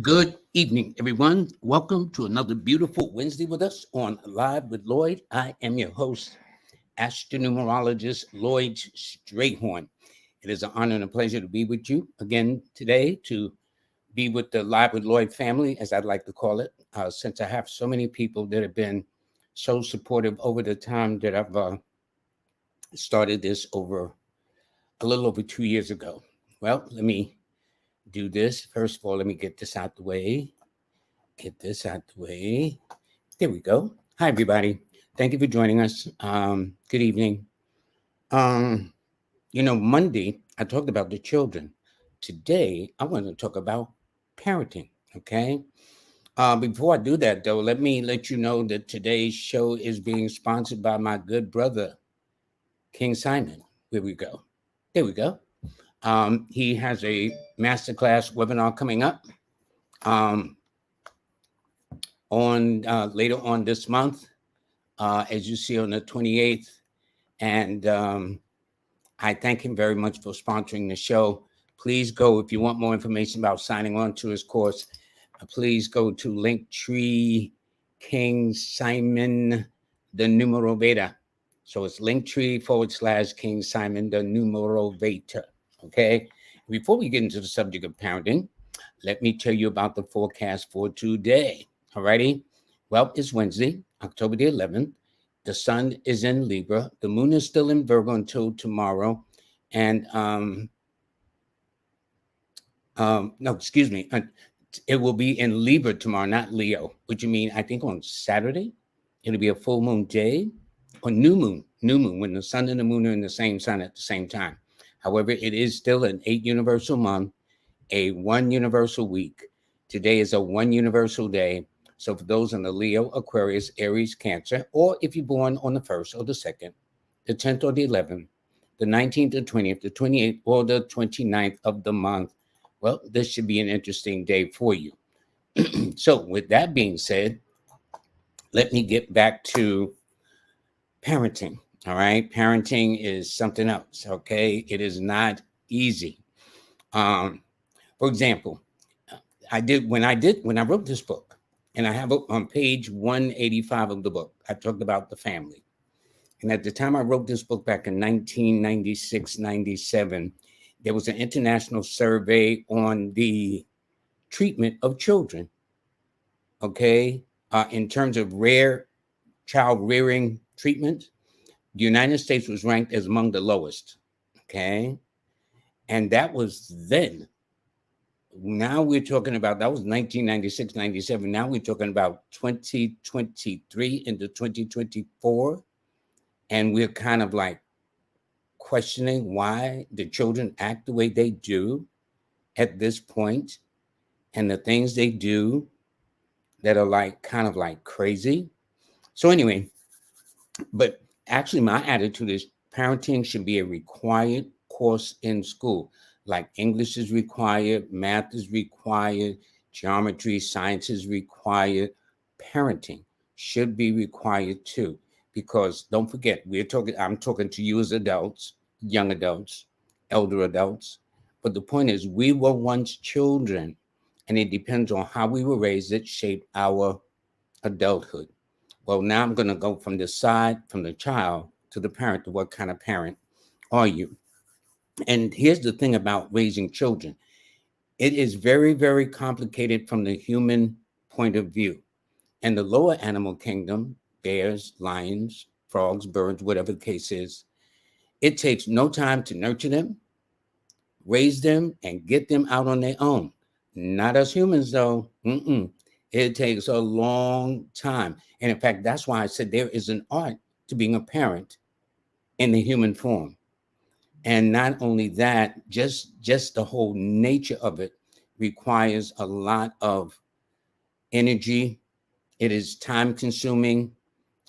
Good evening, everyone. Welcome to another beautiful Wednesday with us on Live with Lloyd. I am your host, astronumerologist Lloyd Strayhorn. It is an honor and a pleasure to be with you again today, to be with the Live with Lloyd family, as I'd like to call it, since I have so many people that have been so supportive over the time that I've started this over a little over 2 years ago. Well, let me do this. First of all, let me get this out the way. There we go. Hi, everybody. Thank you for joining us. Good evening. Um, Monday, I talked about the children. Today, I want to talk about parenting. Okay. Before I do that, though, let me let you know that today's show is being sponsored by my good brother, King Simon. Here we go. There we go. He has a masterclass webinar coming up. On later on this month, as you see on the 28th. And I thank him very much for sponsoring the show. Please go, if you want more information about signing on to his course, please go to Linktree King Simon the Numero Veda. So it's Linktree/King Simon the Numero Veda. Okay. Before we get into the subject of parenting, let me tell you about the forecast for today. All righty. Well, it's Wednesday, October the 11th. The sun is in Libra. The moon is still in Virgo until tomorrow. And no, excuse me. It will be in Libra tomorrow, not Leo, which you mean, I think on Saturday, it'll be a full moon day or new moon, when the sun and the moon are in the same sign at the same time. However, it is still an 8 universal month, a 1 universal week. Today is a 1 universal day. So for those in the Leo, Aquarius, Aries, Cancer, or if you're born on the 1st or the 2nd, the 10th or the 11th, the 19th, the 20th, the 28th, or the 29th of the month, well, this should be an interesting day for you. So with that being said, let me get back to parenting. All right. Parenting is something else. Okay. It is not easy. For example, when I wrote this book, and I have it on page 185 of the book, I talked about the family. And at the time I wrote this book back in 1996, 97, there was an international survey on the treatment of children, okay? In terms of rare child rearing treatment, the United States was ranked as among the lowest, okay? And that was then. Now we're talking about, that was 1996, 97. Now we're talking about 2023 into 2024. And we're kind of like questioning why the children act the way they do at this point, and the things they do that are like kind of like crazy. So anyway, but actually my attitude is parenting should be a required course in school. Like English is required, math is required, geometry, science is required. Parenting should be required too, because don't forget, I'm talking to you as adults, young adults, elder adults. But the point is, we were once children, and it depends on how we were raised that shaped our adulthood. Well, now I'm going to go from the side, from the child to the parent, to what kind of parent are you? And here's the thing about raising children. It is very, very complicated from the human point of view. And the lower animal kingdom, bears, lions, frogs, birds, whatever the case is, it takes no time to nurture them, raise them, and get them out on their own. Not us humans, though. It takes a long time. And in fact, that's why I said there is an art to being a parent in the human form. And not only that, just the whole nature of it requires a lot of energy. It is time consuming.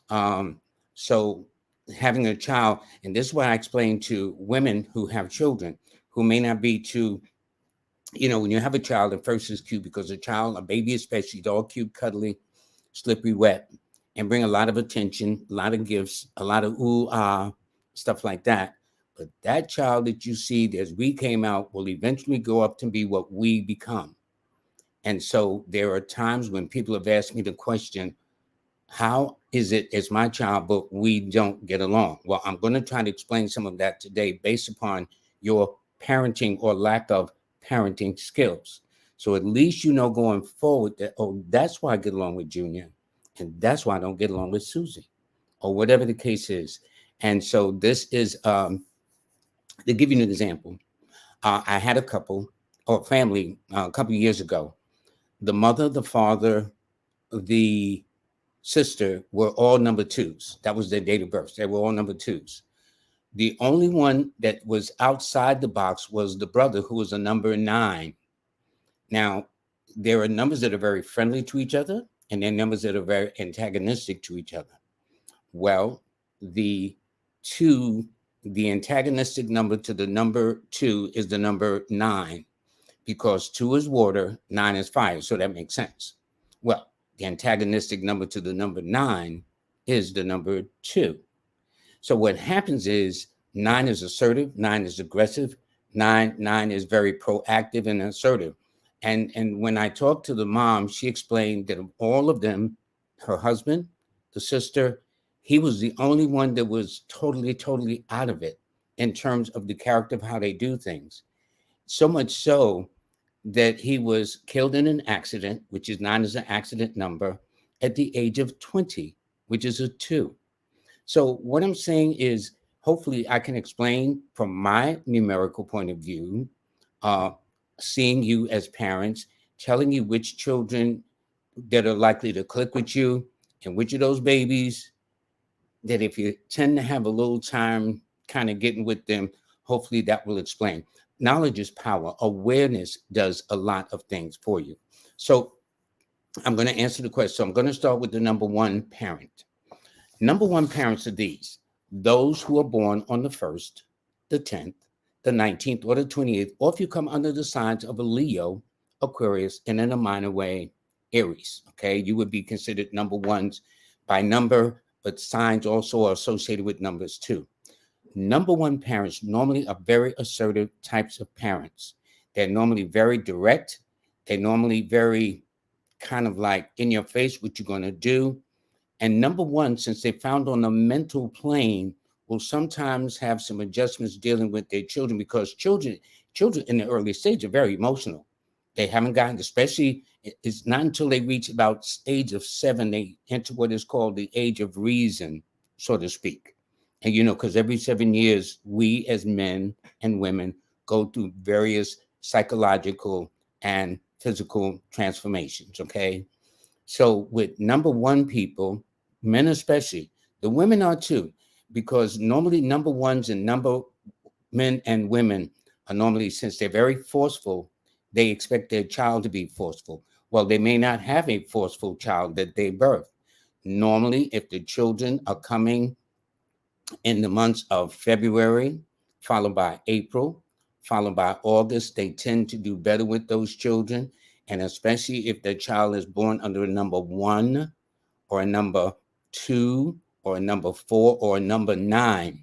So having a child, and this is what I explain to women who have children, who may not be too, when you have a child, at first is cute because a baby especially, is all cute, cuddly, slippery, wet, and bring a lot of attention, a lot of gifts, a lot of ooh, ah, stuff like that. But that child that you see as we came out will eventually grow up to be what we become. And so there are times when people have asked me the question, how is it as my child, but we don't get along? Well, I'm going to try to explain some of that today based upon your parenting or lack of parenting skills. So at least you know going forward that, oh, that's why I get along with Junior. And that's why I don't get along with Susie, or whatever the case is. And so this is, to give you an example, I had a couple or family a couple of years ago. The mother, the father, the sister were all number twos. That was their date of birth. They were all number twos. The only one that was outside the box was the brother, who was a number 9. Now, there are numbers that are very friendly to each other, and there are numbers that are very antagonistic to each other. Well, the the antagonistic number to the number 2 is the number 9, because 2 is water, 9 is fire. So that makes sense. Well, the antagonistic number to the number 9 is the number 2. So what happens is 9 is assertive, 9 is aggressive, 9 is very proactive and assertive. And when I talked to the mom, she explained that of all of them, her husband, the sister, he was the only one that was totally out of it in terms of the character of how they do things. So much so that he was killed in an accident, which is 9 as an accident number, at the age of 20, which is a 2. So what I'm saying is, hopefully I can explain from my numerical point of view, seeing you as parents, telling you which children that are likely to click with you and which of those babies that if you tend to have a little time kind of getting with them, hopefully that will explain. Knowledge is power. Awareness does a lot of things for you. So I'm going to answer the question. So I'm going to start with the number 1 parent. Number 1 parents are these: those who are born on the 1st, the 10th, the 19th, or the 28th, or if you come under the signs of a Leo, Aquarius, and in a minor way, Aries. Okay, you would be considered number 1s by number, but signs also are associated with numbers too. Number 1 parents normally are very assertive types of parents. They're normally very direct. They're normally very kind of like in your face what you're going to do. And number 1, since they found on the mental plane, will sometimes have some adjustments dealing with their children, because children in the early stage are very emotional. They haven't gotten, especially, it's not until they reach about age of 7, they enter what is called the age of reason, so to speak. And, because every 7 years, we as men and women go through various psychological and physical transformations, okay? So with number 1 people, men especially, the women are too, because normally number 1s and number men and women are normally, since they're very forceful, they expect their child to be forceful. Well, they may not have a forceful child that they birth. Normally, if the children are coming in the months of February, followed by April, followed by August, they tend to do better with those children. And especially if the child is born under a number 1 or a number 2 or a number 4 or a number 9.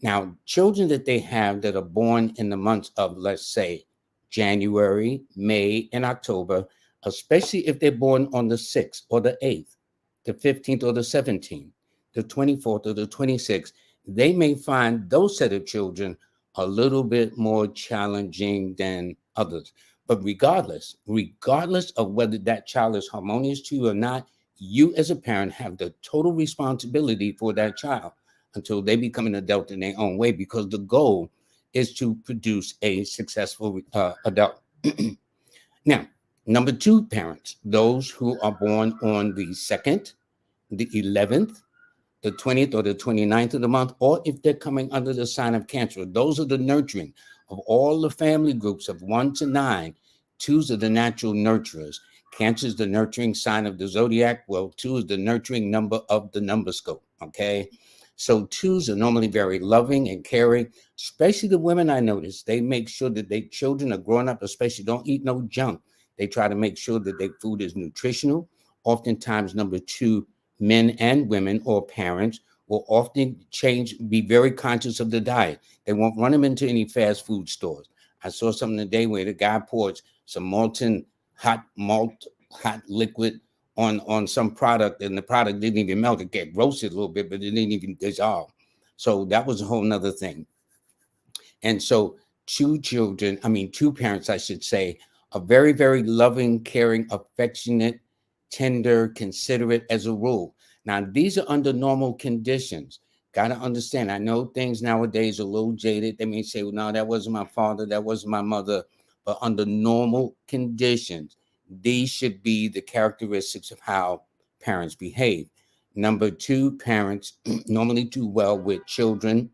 Now, children that they have that are born in the months of, let's say, January, May, and October, especially if they're born on the 6th or the 8th, the 15th or the 17th, the 24th or the 26th, they may find those set of children a little bit more challenging than others. But regardless of whether that child is harmonious to you or not, you as a parent have the total responsibility for that child until they become an adult in their own way, because the goal is to produce a successful adult. Now, number 2 parents, those who are born on the 2nd, the 11th, the 20th, or the 29th of the month, or if they're coming under the sign of Cancer, those are the nurturing of all the family groups of 1 to 9. 2s are the natural nurturers. Cancer is the nurturing sign of the zodiac. Well, 2 is the nurturing number of the number scope. Okay. So 2s are normally very loving and caring, especially the women. I notice they make sure that their children are growing up, especially don't eat no junk. They try to make sure that their food is nutritional. Oftentimes, number 2, men and women or parents will often be very conscious of the diet. They won't run them into any fast food stores. I saw something today where the guy poured some molten hot malt, hot liquid on some product, and the product didn't even melt. It get roasted a little bit, but it didn't even dissolve. So that was a whole nother thing. And so two parents, I should say, are very, very loving, caring, affectionate, tender, considerate as a rule. Now, these are under normal conditions. Got to understand, I know things nowadays are a little jaded. They may say, well, no, that wasn't my father, that wasn't my mother. But under normal conditions, these should be the characteristics of how parents behave. Number two, parents normally do well with children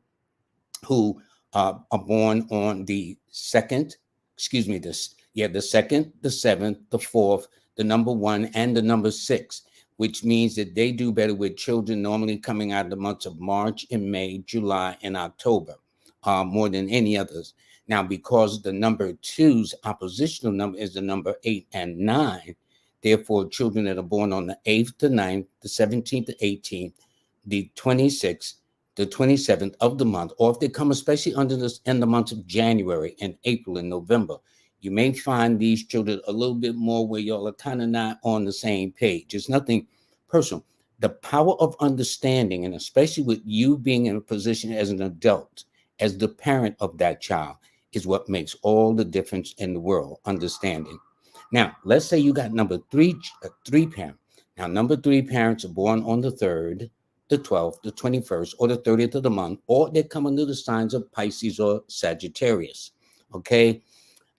who are born on the second, the second, the seventh, the fourth, the number one, and the number six, which means that they do better with children normally coming out of the months of March and May, July, and October, more than any others. Now, because the number two's oppositional number is the number 8 and 9, therefore, children that are born on the 8th to 9th, the 17th to 18th, the 26th, the 27th of the month, or if they come especially under this in the months of January and April and November, you may find these children a little bit more where y'all are kind of not on the same page. It's nothing personal. The power of understanding, and especially with you being in a position as an adult, as the parent of that child, is what makes all the difference in the world, understanding. Now, let's say you got number three parent. Now, number three parents are born on the 3rd, the 12th, the 21st, or the 30th of the month, or they come under the signs of Pisces or Sagittarius. Okay.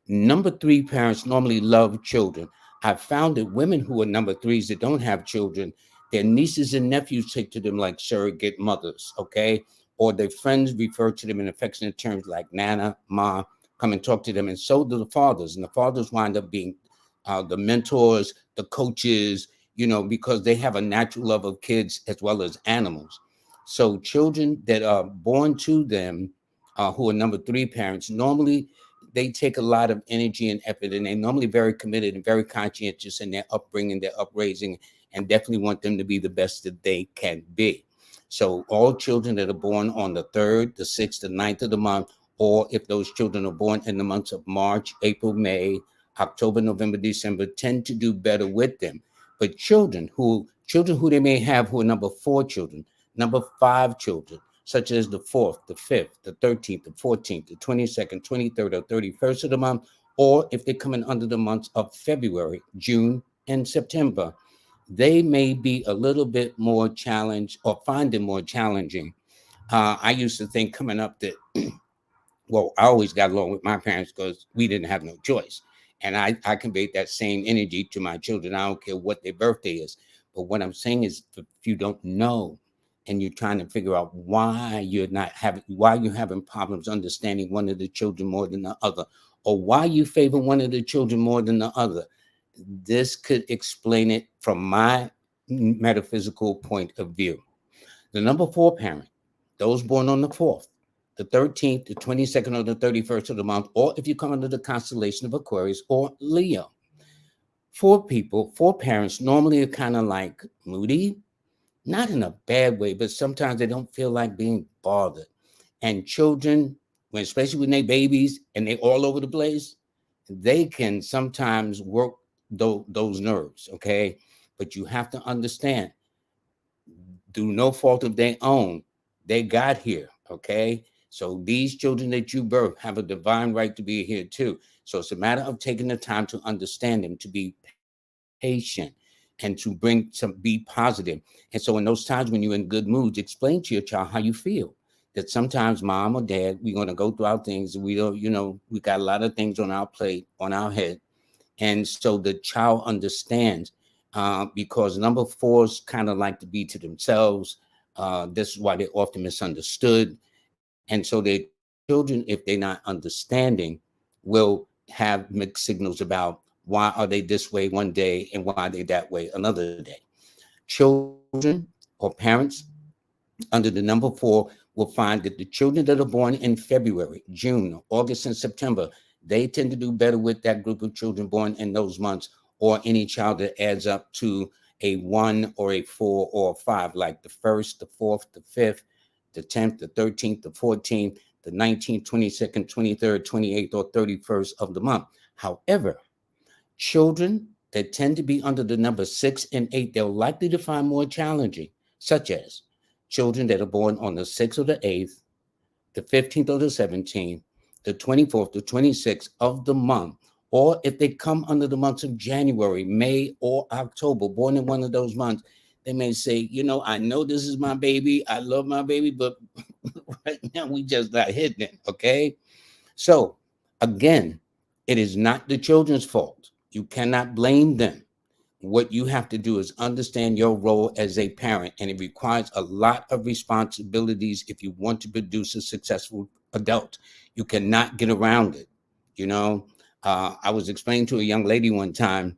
Number three parents normally love children. I've found that women who are number threes that don't have children, their nieces and nephews take to them like surrogate mothers. Okay. Or their friends refer to them in affectionate terms like Nana, Ma, come and talk to them. And so do the fathers. And the fathers wind up being the mentors, the coaches, because they have a natural love of kids as well as animals. So children that are born to them, who are number three parents, normally they take a lot of energy and effort, and they're normally very committed and very conscientious in their upbringing, their upraising, and definitely want them to be the best that they can be. So all children that are born on the 3rd, the 6th, the 9th of the month, or if those children are born in the months of March, April, May, October, November, December, tend to do better with them. But children who they may have who are number 4 children, number 5 children, such as the 4th, the 5th, the 13th, the 14th, the 22nd, 23rd, or 31st of the month, or if they're coming under the months of February, June, and September, they may be a little bit more challenged or find it more challenging. I used to think coming up that well, I always got along with my parents because we didn't have no choice. And I conveyed that same energy to my children. I don't care what their birthday is. But what I'm saying is, if you don't know and you're trying to figure out why you're having problems understanding one of the children more than the other, or why you favor one of the children more than the other, this could explain it from my metaphysical point of view. The number 4 parent, those born on the 4th, the 13th, the 22nd, or the 31st of the month, or if you come under the constellation of Aquarius or Leo. 4 parents normally are kind of like moody, not in a bad way, but sometimes they don't feel like being bothered. And children, especially when they babies and they all over the place, they can sometimes work those nerves, okay? But you have to understand, through no fault of their own, they got here, okay? So these children that you birth have a divine right to be here too. So it's a matter of taking the time to understand them, to be patient, and to be positive. And so in those times when you're in good moods, explain to your child how you feel. That sometimes mom or dad, we're going to go through our things. We don't, we got a lot of things on our plate, on our head. And so the child understands, because number 4s kind of like to be to themselves. This is why they're often misunderstood. And so their children, if they're not understanding, will have mixed signals about why are they this way one day and why are they that way another day. Children or parents under the number 4 will find that the children that are born in February, June, August, and September, they tend to do better with that group of children born in those months, or any child that adds up to a 1 or a 4 or a 5, like the 1st, the 4th, the 5th, the 10th, the 13th, the 14th, the 19th, 22nd, 23rd, 28th, or 31st of the month. However, Children that tend to be under the number 6 and 8, they're likely to find more challenging, such as children that are born on the 6th or the 8th, the 15th or the 17th, the 24th, the 26th of the month, or if they come under the months of January, May, or October, born in one of those months, they may say, I know this is my baby. I love my baby, but right now we just not hitting it. Okay. So again, it is not the children's fault. You cannot blame them. What you have to do is understand your role as a parent, and it requires a lot of responsibilities if you want to produce a successful adult. You cannot get around it. I was explaining to a young lady one time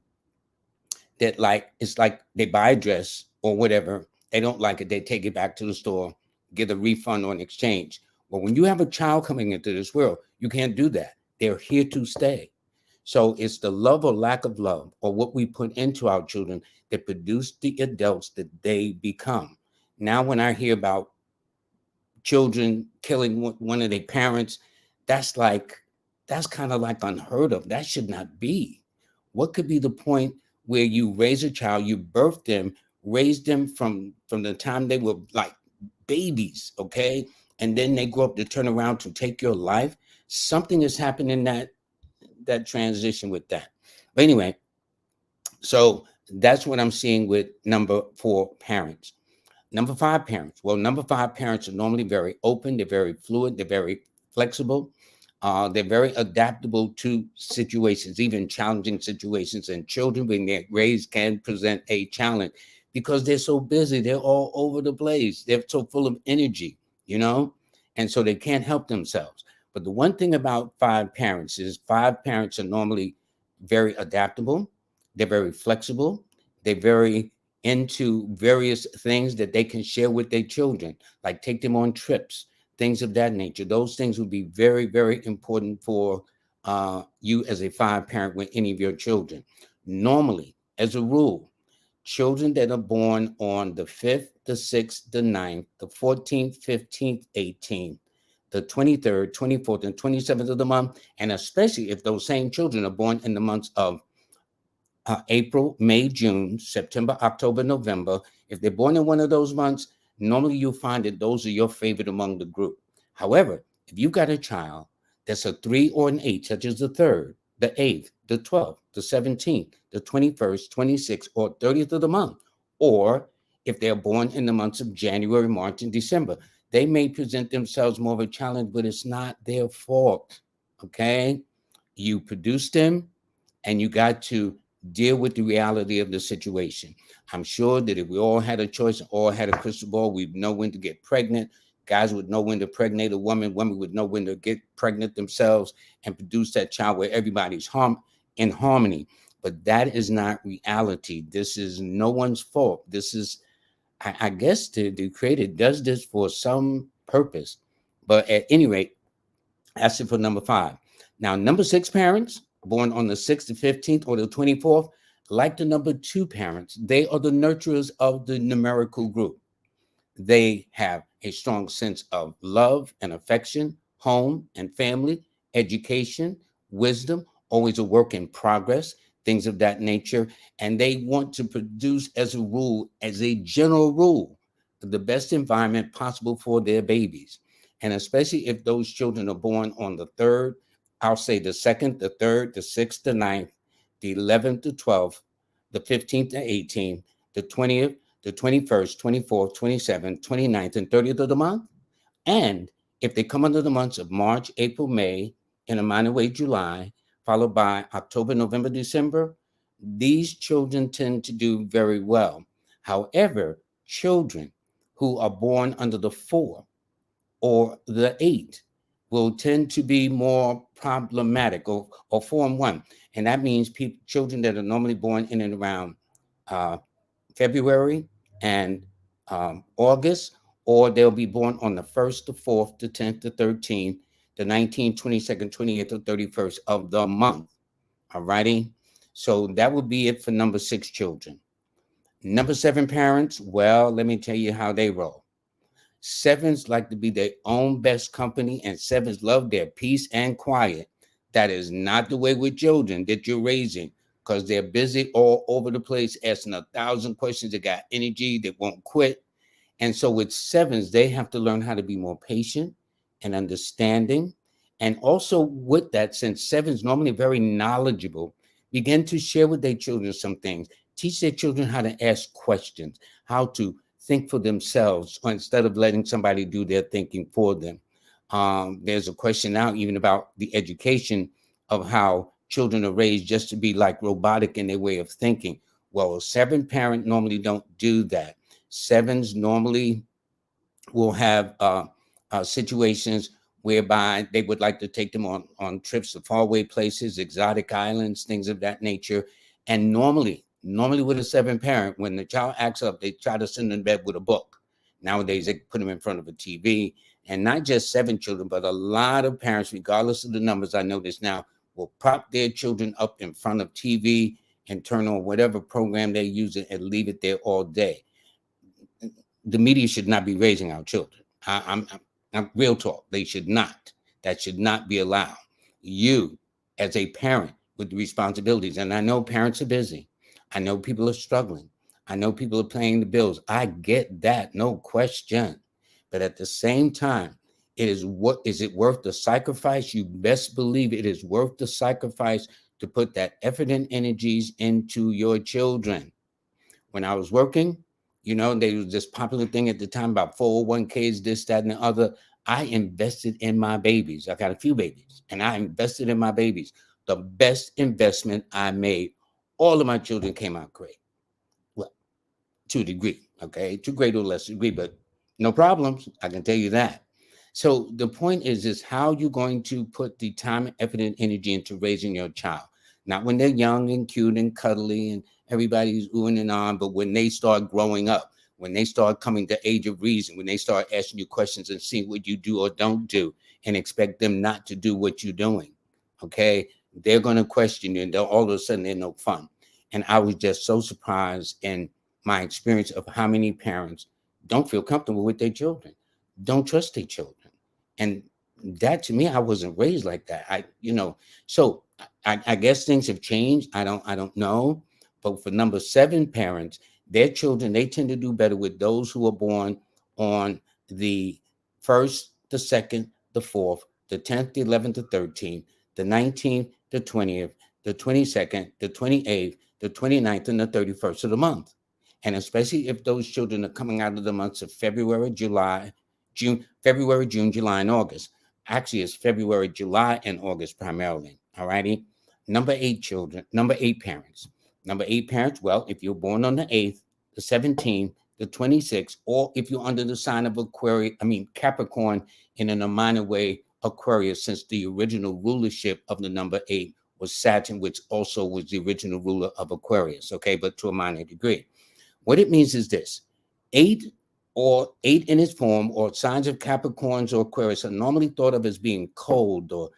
that, like, it's like they buy a dress or whatever, they don't like it, they take it back to the store, get a refund or an exchange. Well, when you have a child coming into this world, you can't do that. They're here to stay. So it's the love or lack of love, or what we put into our children, that produce the adults that they become. Now, when I hear about children killing one of their parents, that's kind of like unheard of. That should not be. What could be the point where you raise a child, you birth them, raise them from the time they were like babies, okay, and then they grow up to turn around to take your life? Something is happening in that transition with that. But anyway, so that's what I'm seeing with number 4 parents. Number 5 parents. Well, number 5 parents are normally very open. They're very fluid. They're very flexible. They're very adaptable to situations, even challenging situations. And children, when they're raised, can present a challenge because they're so busy. They're all over the place. They're so full of energy. And so they can't help themselves. But the one thing about 5 parents is 5 parents are normally very adaptable. They're very flexible. They're very into various things that they can share with their children, like take them on trips, things of that nature. Those things would be very, very important for you as a 5 parent with any of your children. Normally, as a rule, children that are born on the 5th, the 6th, the 9th, the 14th, 15th, 18th, the 23rd, 24th, and 27th of the month, and especially if those same children are born in the months of April, May, June, September, October, November. If they're born in one of those months, normally you'll find that those are your favorite among the group. However, if you've got a child that's a 3 or an 8, such as the 3rd, the 8th, the 12th, the 17th, the 21st, 26th, or 30th of the month, or if they're born in the months of January, March, and December, they may present themselves more of a challenge, but it's not their fault. Okay? You produced them, and you got to deal with the reality of the situation. I'm sure that if we all had a choice, all had a crystal ball, we'd know when to get pregnant. Guys would know when to pregnate a woman. Women would know when to get pregnant themselves and produce that child where everybody's in harmony. But that is not reality. This is no one's fault. This is, I guess, the creator does this for some purpose. But at any rate, that's it for number 5. Now, number 6 parents, born on the 6th, the 15th, or the 24th, like the number 2 parents, they are the nurturers of the numerical group. They have a strong sense of love and affection, home and family, education, wisdom, always a work in progress, things of that nature. And they want to produce, as a rule, as a general rule, the best environment possible for their babies. And especially if those children are born on the 3rd, I'll say the 2nd, the 3rd, the 6th, the 9th, the 11th, the 12th, the 15th, the 18th, the 20th, the 21st, 24th, 27th, 29th, and 30th of the month. And if they come under the months of March, April, May, in a minor way, July, followed by October, November, December, these children tend to do very well. However, children who are born under the 4 or the 8 will tend to be more problematic, or 4 and 1. And that means children that are normally born in and around February and August, or they'll be born on the 1st, the 4th, the 10th, the 13th, the 19th, 22nd, 28th, or 31st of the month. All righty. So that would be it for number 6 children. Number 7 parents, well, let me tell you how they roll. 7s like to be their own best company, and 7s love their peace and quiet. That is not the way with children that you're raising. because they're busy all over the place, asking 1,000 questions. They got energy, they won't quit. And so with sevens, they have to learn how to be more patient and understanding. And also with that, since sevens normally very knowledgeable, begin to share with their children some things. Teach their children how to ask questions, how to think for themselves, or instead of letting somebody do their thinking for them. There's a question now even about the education of how children are raised just to be like robotic in their way of thinking. Well, a seven parent normally don't do that. Sevens normally will have situations whereby they would like to take them on trips to faraway places, exotic islands, things of that nature. And normally with a seven parent, when the child acts up, they try to send them to bed with a book. Nowadays, they put them in front of a TV. And not just seven children, but a lot of parents, regardless of the numbers, I notice now, will prop their children up in front of TV and turn on whatever program they're using and leave it there all day. The media should not be raising our children. I'm real talk. They should not. That should not be allowed. You, as a parent with responsibilities, and I know parents are busy. I know people are struggling. I know people are paying the bills. I get that, no question. But at the same time, is it worth the sacrifice? You best believe it is worth the sacrifice to put that effort and energies into your children. When I was working, there was this popular thing at the time about 401ks, this, that, and the other. I invested in my babies. I got a few babies, and I invested in my babies. The best investment I made. All of my children came out great. Well, to a degree, okay? To greater or less degree, but no problems. I can tell you that. So the point is how you're going to put the time, effort, and energy into raising your child. Not when they're young and cute and cuddly and everybody's oohing and on, but when they start growing up, when they start coming to age of reason, when they start asking you questions and seeing what you do or don't do and expect them not to do what you're doing, okay? They're going to question you and all of a sudden they're no fun. And I was just so surprised in my experience of how many parents don't feel comfortable with their children, don't trust their children. And that to me, I wasn't raised like that. So I guess things have changed. I don't know. But for number seven parents, their children, they tend to do better with those who are born on the first, the second, the fourth, the 10th, the 11th, the 13th, the 19th, the 20th, the 22nd, the 28th, the 29th, and the 31st of the month. And especially if those children are coming out of the months of February, July, February, June, July, and August. Actually, it's February, July, and August primarily. All righty. Number eight parents. Number eight parents, well, if you're born on the 8th, the 17th, the 26th, or if you're under the sign of Capricorn in a minor way, Aquarius, since the original rulership of the number 8 was Saturn, which also was the original ruler of Aquarius, okay, but to a minor degree. What it means is this: 8 or 8 in its form, or signs of Capricorns or Aquarius are normally thought of as being cold or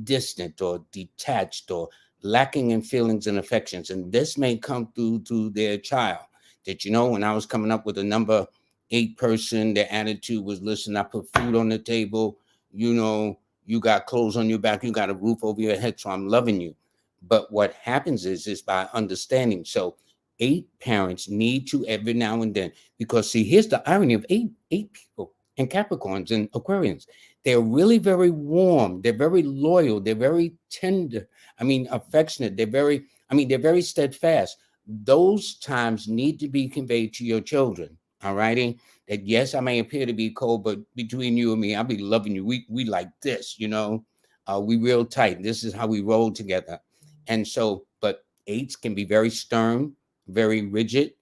distant or detached or lacking in feelings and affections. And this may come through to their child. That, when I was coming up with a number 8 person, their attitude was, listen, I put food on the table, you got clothes on your back, you got a roof over your head, so I'm loving you. But what happens is by understanding. So 8 parents need to every now and then, because see, here's the irony of eight people and Capricorns and Aquarians. They're really very warm. They're very loyal. They're very tender. Affectionate. They're very steadfast. Those times need to be conveyed to your children. All righty. That yes, I may appear to be cold, but between you and me, I'll be loving you. We like this, we real tight. This is how we roll together. And so, but 8s can be very stern, very rigid,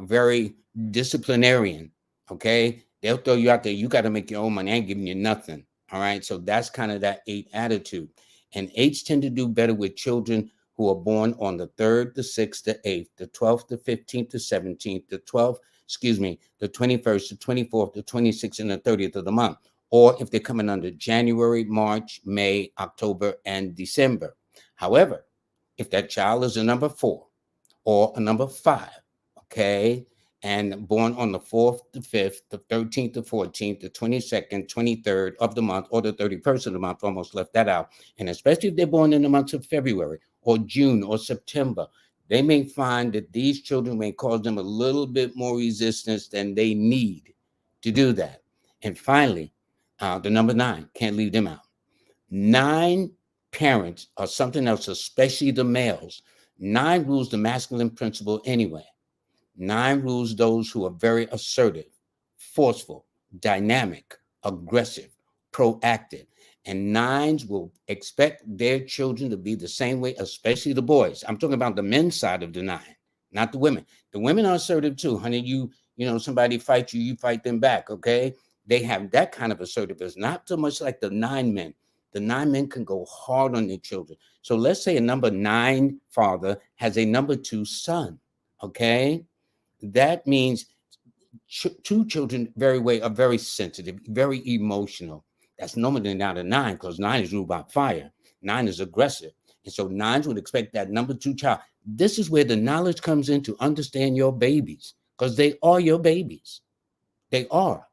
very disciplinarian. Okay. They'll throw you out there. You got to make your own money. I ain't giving you nothing. All right. So that's kind of that 8 attitude. And 8s tend to do better with children who are born on the 3rd, the 6th, the 8th, the 12th, the 15th, the 17th, the 21st, the 24th, the 26th, and the 30th of the month. Or if they're coming under January, March, May, October, and December. However, if that child is a number 4 or a number 5, okay, and born on the 4th, the 5th, the 13th, the 14th, the 22nd, 23rd of the month, or the 31st of the month, almost left that out. And especially if they're born in the months of February or June or September, they may find that these children may cause them a little bit more resistance than they need to do that. And finally, the number 9, can't leave them out. 9 parents are something else, especially the males. 9 rules the masculine principle anyway. 9 rules those who are very assertive, forceful, dynamic, aggressive, proactive. And 9s will expect their children to be the same way, especially the boys. I'm talking about the men's side of the 9, not the women. The women are assertive too, honey. Somebody fights you, you fight them back, okay? They have that kind of assertiveness, not so much like the 9 men. The 9 men can go hard on their children. So let's say a number 9 father has a number 2 son, okay? That means 2 children are very sensitive, very emotional. That's normally not a 9, because 9 is ruled by fire. 9 is aggressive. And so 9s would expect that number 2 child. This is where the knowledge comes in to understand your babies, because they are your babies. They are.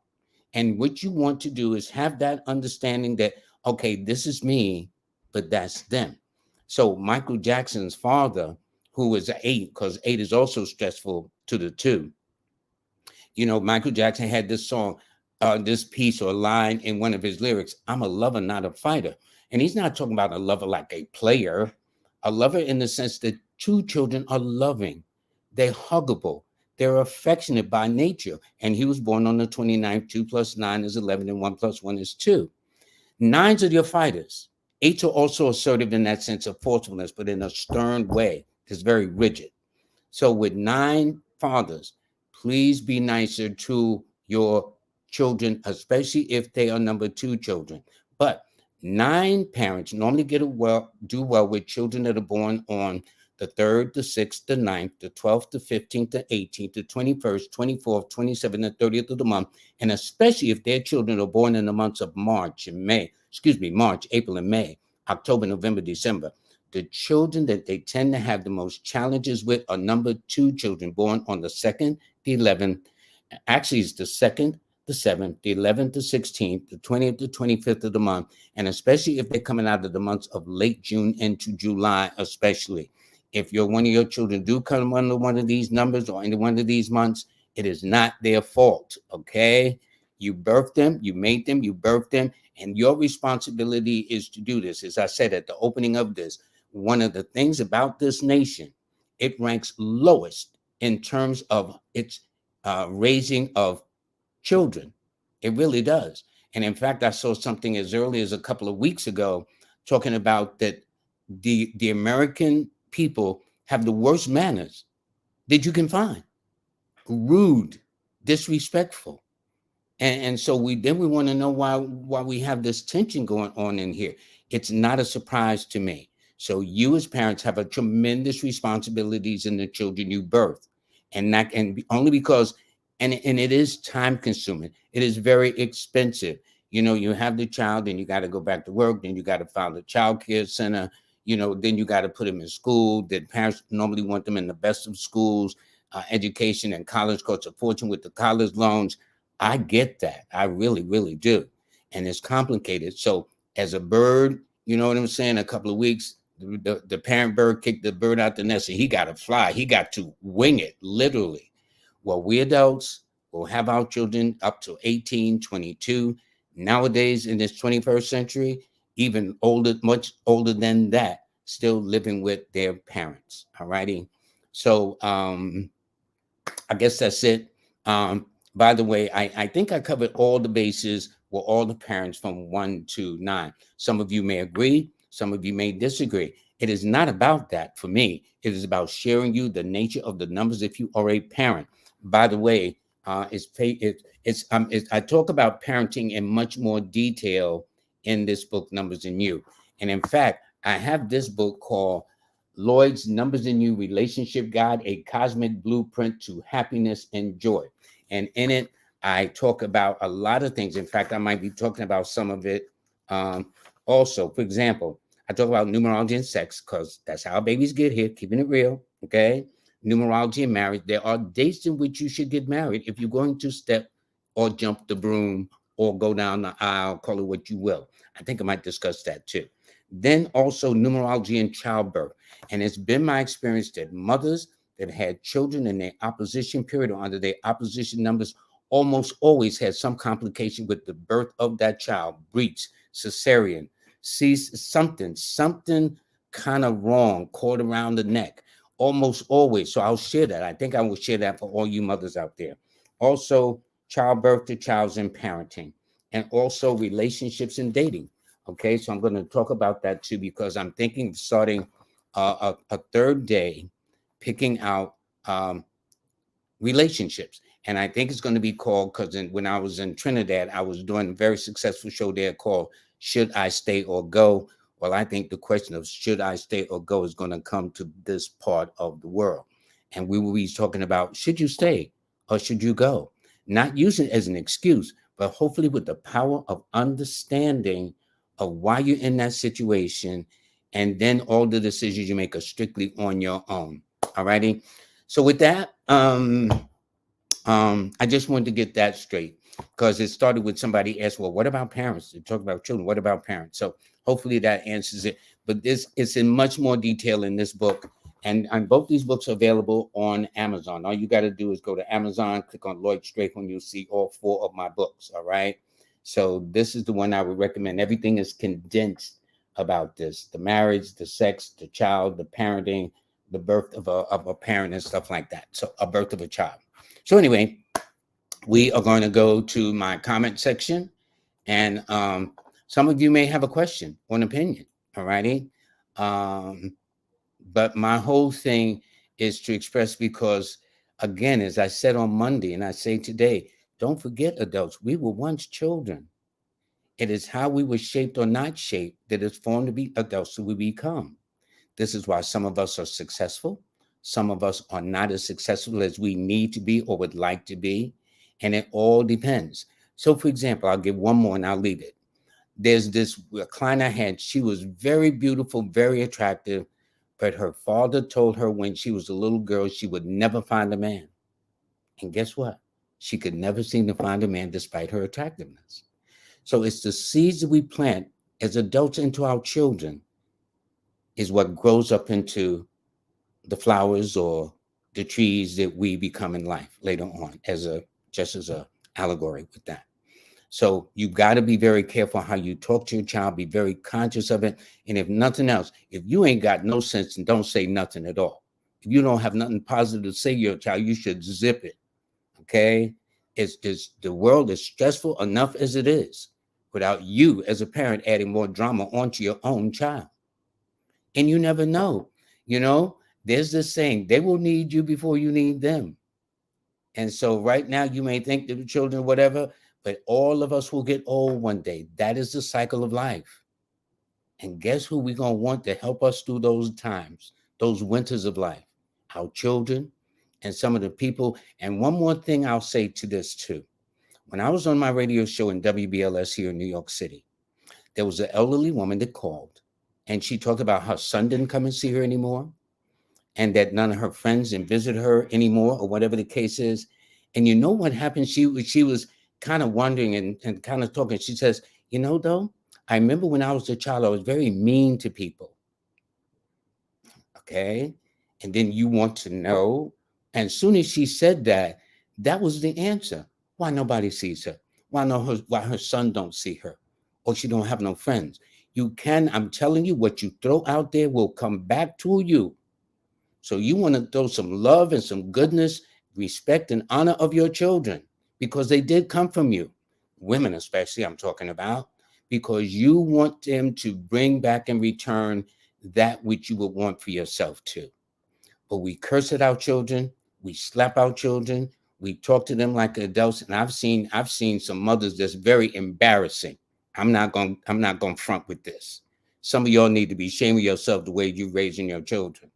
And what you want to do is have that understanding that, okay, this is me, but that's them. So Michael Jackson's father, who was 8, because 8 is also stressful to the 2. Michael Jackson had this song, this piece or line in one of his lyrics, I'm a lover, not a fighter. And he's not talking about a lover like a player, a lover in the sense that 2 children are loving, they're huggable, they're affectionate by nature. And he was born on the 29th, 2 plus 9 is 11, and 1 plus 1 is 2. 9s are your fighters. 8s are also assertive in that sense of forcefulness, but in a stern way. It's very rigid. So with 9 fathers, please be nicer to your children, especially if they are number 2 children. But 9 parents normally do well with children that are born on the 3rd, the 6th, the 9th, the 12th, the 15th, the 18th, the 21st, 24th, 27th, and 30th of the month. And especially if their children are born in the months of March, April, and May, October, November, December. The children that they tend to have the most challenges with are number 2 children born on the 2nd, the 11th. Actually, it's the 2nd, the 7th, the 11th, the 16th, the 20th, the 25th of the month. And especially if they're coming out of the months of late June into July, especially. If one of your children do come under one of these numbers or into one of these months, it is not their fault, okay? You birthed them, you made them, you birthed them, and your responsibility is to do this. As I said at the opening of this, one of the things about this nation, it ranks lowest in terms of its raising of children. It really does. And in fact, I saw something as early as a couple of weeks ago talking about that the American people have the worst manners that you can find. Rude, disrespectful. And so we want to know why we have this tension going on in here. It's not a surprise to me. So you as parents have a tremendous responsibilities in the children you birth, only because it is time consuming. It is very expensive. You have the child, and you got to go back to work, then you got to file the child care center. Then you got to put them in school. That parents normally want them in the best of schools, education, and college costs a fortune with the college loans. I get that. I really, really do. And it's complicated. So as a bird, you know what I'm saying? A couple of weeks, the parent bird kicked the bird out the nest, and he got to fly. He got to wing it, literally. Well, we adults will have our children up to 18, 22. Nowadays, in this 21st century, even older, much older than that, still living with their parents. All righty. So I guess that's it. By the way, I think I covered all the bases with all the parents from 1 to 9. Some of you may agree, some of you may disagree. It is not about that for me. It is about sharing you the nature of the numbers if you are a parent. By the way, I talk about parenting in much more detail in this book, Numbers in You. And in fact, I have this book called LLoyd's Numbers in You Relationship Guide, a Cosmic Blueprint to Happiness and Joy. And in it, I talk about a lot of things. In fact, I might be talking about some of it also. For example, I talk about numerology and sex, because that's how babies get here, keeping it real, okay? Numerology and marriage. There are dates in which you should get married if you're going to step or jump the broom or go down the aisle, call it what you will. I think I might discuss that too. Then also numerology and childbirth. And it's been my experience that mothers that had children in their opposition period or under their opposition numbers almost always had some complication with the birth of that child, breech, cesarean, sees something kind of wrong, cord around the neck, almost always. So I'll share that. I think I will share that for all you mothers out there. Also, childbirth to child's and parenting, and also relationships and dating. Okay, so I'm going to talk about that too because I'm thinking of starting a third day, picking out relationships. And I think it's going to be called, because when I was in Trinidad, I was doing a very successful show there called Should I Stay or Go? Well, I think the question of should I stay or go is going to come to this part of the world. And we will be talking about should you stay or should you go? Not using it as an excuse, but hopefully with the power of understanding of why you're in that situation. And then all the decisions you make are strictly on your own. All righty. So with that, I just wanted to get that straight because it started with somebody asked, well, what about parents? They talk about children. What about parents? So hopefully that answers it. But this it's in much more detail in this book. And both these books are available on Amazon. All you got to do is go to Amazon, click on Lloyd Strayhorn. You'll see all 4 of my books. All right. So this is the one I would recommend. Everything is condensed about this: the marriage, the sex, the child, the parenting, the birth of a parent and stuff like that. So a birth of a child. So anyway, we are going to go to my comment section, and some of you may have a question or an opinion. All righty. But my whole thing is to express because, again, as I said on Monday and I say today, don't forget, adults, we were once children. It is how we were shaped or not shaped that is formed to be adults who we become. This is why some of us are successful. Some of us are not as successful as we need to be or would like to be. And it all depends. So, for example, I'll give one more and I'll leave it. There's this client I had. She was very beautiful, very attractive, but her father told her when she was a little girl she would never find a man. And guess what? She could never seem to find a man despite her attractiveness. So it's the seeds that we plant as adults into our children is what grows up into the flowers or the trees that we become in life later on, as a allegory with that. So you got to be very careful how you talk to your child, be very conscious of it. And if nothing else, if you ain't got no sense, and don't say nothing at all. If you don't have nothing positive to say to your child, you should zip it. Okay. It's the world is stressful enough as it is without you as a parent adding more drama onto your own child. And you never know, you know, there's this saying, they will need you before you need them. And so right now you may think that the children, whatever, but all of us will get old one day. That is the cycle of life. And guess who we're going to want to help us through those times, those winters of life? Our children and some of the people. And one more thing I'll say to this too. When I was on my radio show in WBLS here in New York City, there was an elderly woman that called and she talked about her son didn't come and see her anymore and that none of her friends didn't visit her anymore or whatever the case is. And you know what happened? She was kind of wondering and kind of talking. She says, you know, though, I remember when I was a child, I was very mean to people. Okay. And then you want to know. And as soon as she said that, that was the answer. Why nobody sees her? Why her son don't see her? Or she don't have no friends. I'm telling you, what you throw out there will come back to you. So you want to throw some love and some goodness, respect and honor of your children because they did come from you. Women especially, I'm talking about, because you want them to bring back in return that which you would want for yourself too. But we curse at our children, we slap our children, we talk to them like adults. And I've seen some mothers that's very embarrassing. I'm not gonna front with this. Some of y'all need to be ashamed of yourself the way you're raising your children.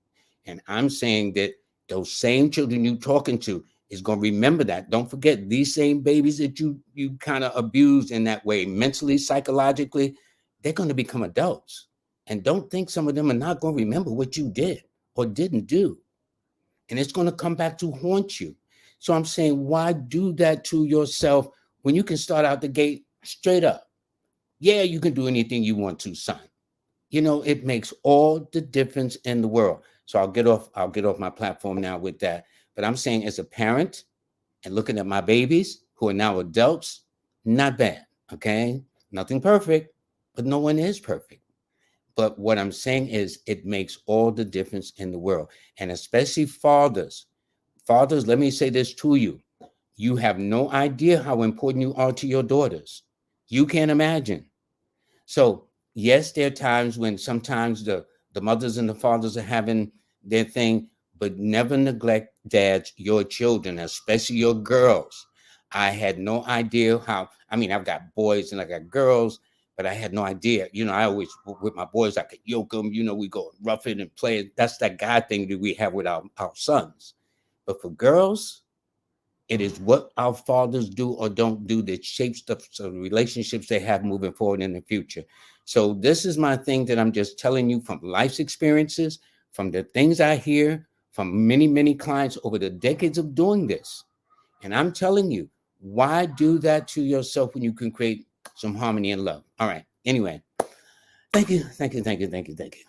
And I'm saying that those same children you talking to is going to remember that. Don't forget these same babies that you kind of abused in that way, mentally, psychologically, they're going to become adults. And don't think some of them are not going to remember what you did or didn't do. And it's going to come back to haunt you. So I'm saying, why do that to yourself when you can start out the gate straight up? Yeah, you can do anything you want to, son. It makes all the difference in the world. So I'll get off my platform now with that. But I'm saying, as a parent and looking at my babies who are now adults, not bad. Okay. Nothing perfect, but no one is perfect. But what I'm saying is, it makes all the difference in the world. And especially fathers. Fathers, let me say this to you. You have no idea how important you are to your daughters. You can't imagine. So, yes, there are times when sometimes the mothers and the fathers are having their thing, but never neglect, dads, your children, especially your girls. I had no idea how. I mean, I've got boys and I got girls, but I had no idea. I always, with my boys, I could yoke them. We go rough it and play it. That's that guy thing that we have with our sons. But for girls, it is what our fathers do or don't do that shapes the relationships they have moving forward in the future. So this is my thing that I'm just telling you from life's experiences, from the things I hear from many, many clients over the decades of doing this. And I'm telling you, why do that to yourself when you can create some harmony and love? All right. Anyway, thank you, thank you, thank you, thank you, thank you.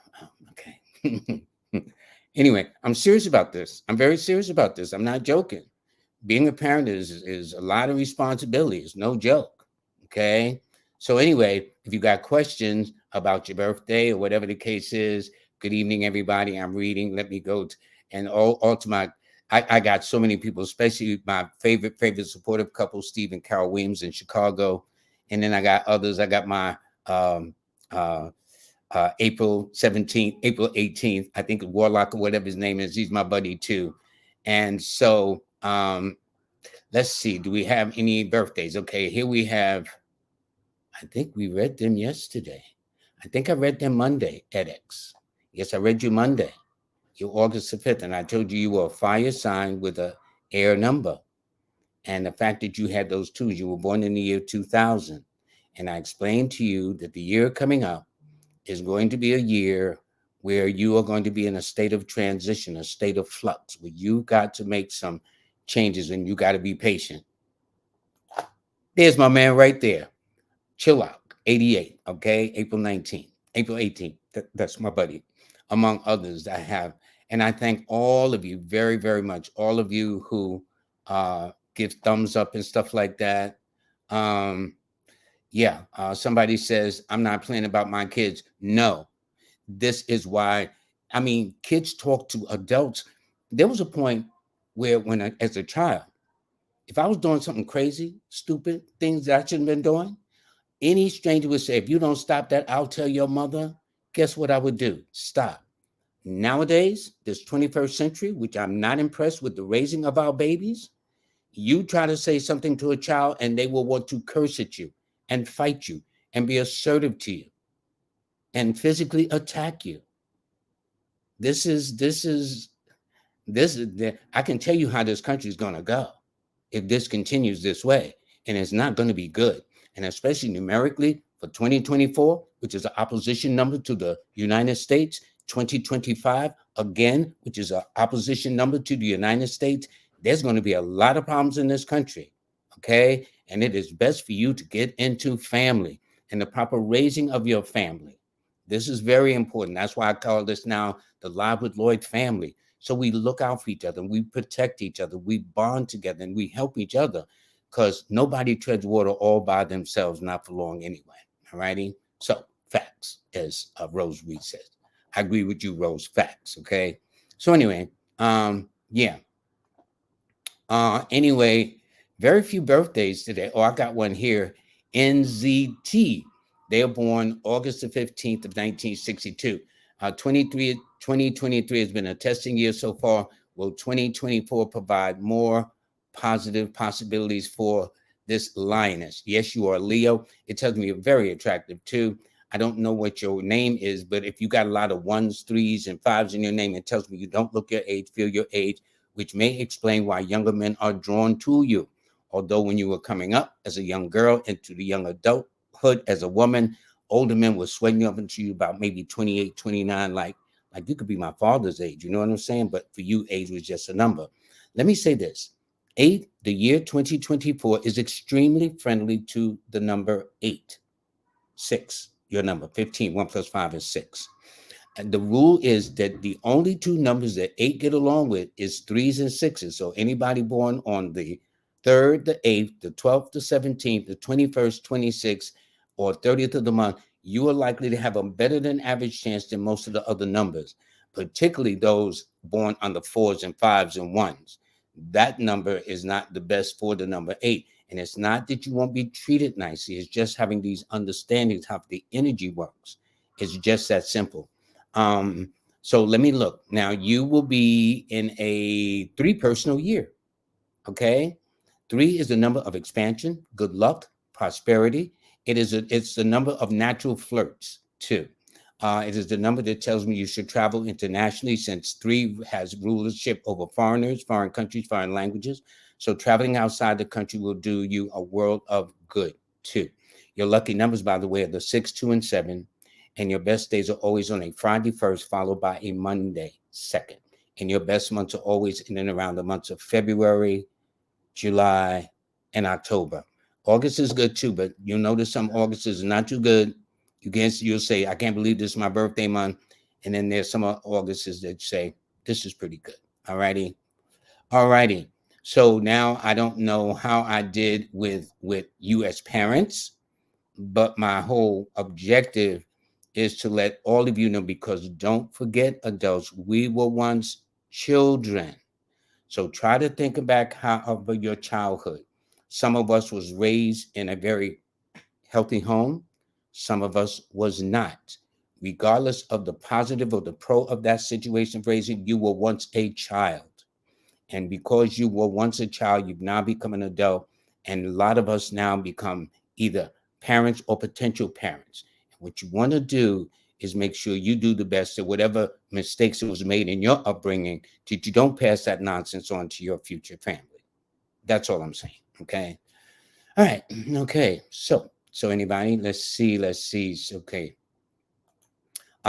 Okay. Anyway, I'm serious about this. I'm very serious about this. I'm not joking. Being a parent is a lot of responsibility. It's no joke. Okay. So anyway, if you got questions about your birthday or whatever the case is, good evening, everybody. I'm reading. Let me go and all to my. I got so many people, especially my favorite supportive couple, Steve and Carol Williams in Chicago, and then I got others. I got my um, uh, April 17th, April 18th. I think Warlock or whatever his name is. He's my buddy too, and so. Let's see. Do we have any birthdays? Okay, here we have. I think we read them yesterday. I think I read them Monday, edX. Yes, I read you Monday. You're August the 5th, and I told you were a fire sign with a air number. And the fact that you had those twos, you were born in the year 2000. And I explained to you that the year coming up is going to be a year where you are going to be in a state of transition, a state of flux, where you got to make some changes and you got to be patient. There's my man right there. Chill out. 88. Okay. April 19th. April 18th. That's my buddy, among others I have. And I thank all of you very, very much. All of you who give thumbs up and stuff like that. Um, yeah. Somebody says, I'm not playing about my kids. No, this is why. I mean, kids talk to adults. There was a point where, as a child, if I was doing something crazy, stupid things that I shouldn't have been doing, any stranger would say, if you don't stop that, I'll tell your mother. Guess what I would do? Stop. Nowadays, this 21st century, which I'm not impressed with the raising of our babies, you try to say something to a child and they will want to curse at you and fight you and be assertive to you and physically attack you. I can tell you how this country is going to go if this continues this way, and it's not going to be good. And especially numerically for 2024, which is an opposition number to the United States, 2025, again, which is an opposition number to the United States, there's going to be a lot of problems in this country. Okay. And it is best for you to get into family and the proper raising of your family. This is very important. That's why I call this now the Live with Lloyd family. So we look out for each other, we protect each other, we bond together, and we help each other, because nobody treads water all by themselves, not for long anyway. All righty. So facts, as Rose Reed says. I agree with you, Rose. Facts. Okay. So anyway, yeah. Anyway, very few birthdays today. Oh, I got one here. NZT. They are born August the 15th of 1962. 2023 has been a testing year so far. Will 2024 provide more positive possibilities for this lioness? Yes, you are Leo. It tells me you're very attractive too. I don't know what your name is, but if you got a lot of ones, threes, and fives in your name, it tells me you don't look your age, feel your age, which may explain why younger men are drawn to you. Although when you were coming up as a young girl into the young adulthood as a woman, older men were sweating you up into you about maybe 28, 29, like you could be my father's age, you know what I'm saying? But for you, age was just a number. Let me say this. The year 2024 is extremely friendly to the number 8, 6. your number. 15. 1 plus 5 is 6. And the rule is that the only two numbers that 8 get along with is 3s and 6s. So anybody born on the 3rd, the 8th, the 12th, the 17th, the 21st, 26th, or 30th of the month, you are likely to have a better than average chance than most of the other numbers, particularly those born on the 4s and 5s and 1s. That number is not the best for the number 8. And it's not that you won't be treated nicely. It's just having these understandings how the energy works. It's just that simple. So let me look. Now you will be in a 3 personal year. Okay. 3 is the number of expansion, good luck, prosperity. It's the number of natural flirts too. It is the number that tells me you should travel internationally, since 3 has rulership over foreigners, foreign countries, foreign languages. So traveling outside the country will do you a world of good too. Your lucky numbers, by the way, are the 6, 2, and 7. And your best days are always on a Friday 1st, followed by a Monday 2nd. And your best months are always in and around the months of February, July, and October. August is good too, but you'll notice some August is not too good. You'll say, I can't believe this is my birthday month. And then there's some Augusts that say, this is pretty good. All righty. All righty. So now I don't know how I did with you as parents, but my whole objective is to let all of you know, because don't forget, adults, we were once children. So try to think back how of your childhood. Some of us was raised in a very healthy home. Some of us was not. Regardless of the positive or the pro of that situation of raising, you were once a child. And because you were once a child, you've now become an adult. And a lot of us now become either parents or potential parents. And what you want to do is make sure you do the best at whatever mistakes that was made in your upbringing, that you don't pass that nonsense on to your future family. That's all I'm saying. Okay. All right. Okay. So anybody, let's see. Okay.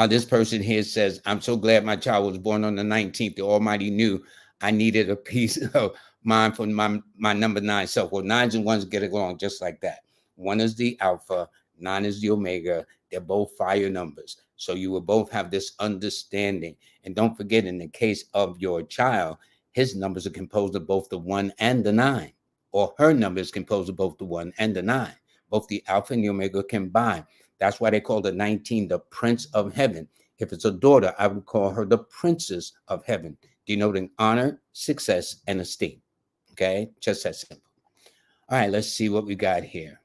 This person here says, I'm so glad my child was born on the 19th. The Almighty knew I needed a piece of mind for my number 9 self. Well, 9s and 1s get along just like that. 1 is the alpha, 9 is the omega. They're both fire numbers. So you will both have this understanding. And don't forget, in the case of your child, his numbers are composed of both the 1 and the 9, or her number is composed of both the 1 and the 9. Both the alpha and the omega combine. That's why they call the 19 the Prince of Heaven. If it's a daughter, I would call her the Princess of Heaven, denoting honor, success, and esteem. Okay, just that simple. All right, let's see what we got here.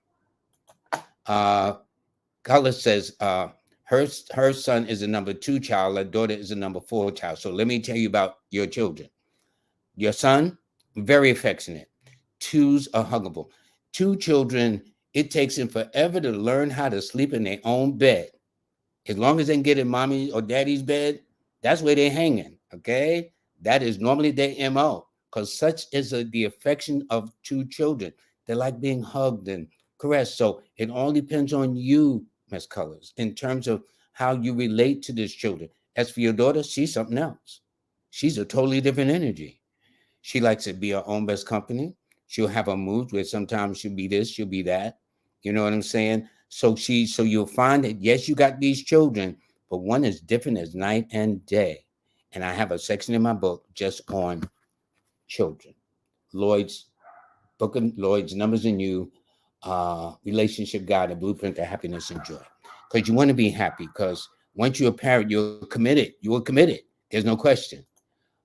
Color says her son is a number 2 child, her daughter is a number 4 child. So let me tell you about your children. Your son, very affectionate. 2s are huggable. 2 children, it takes them forever to learn how to sleep in their own bed. As long as they can get in mommy or daddy's bed, that's where they're hanging. Okay, that is normally their MO, because such is the affection of 2 children. They like being hugged and caressed. So it all depends on you, Miss Colors, in terms of how you relate to these children. As for your daughter, she's something else. She's a totally different energy. She likes to be her own best company. She'll have her moods where sometimes she'll be this, she'll be that. You know what I'm saying? So you'll find that, yes, you got these children, but one is different as night and day. And I have a section in my book just on children. LLoyd's book of LLoyd's Numbers in You, relationship guide, a blueprint to happiness and joy. Because you want to be happy, because once you're a parent, you're committed. You are committed. There's no question.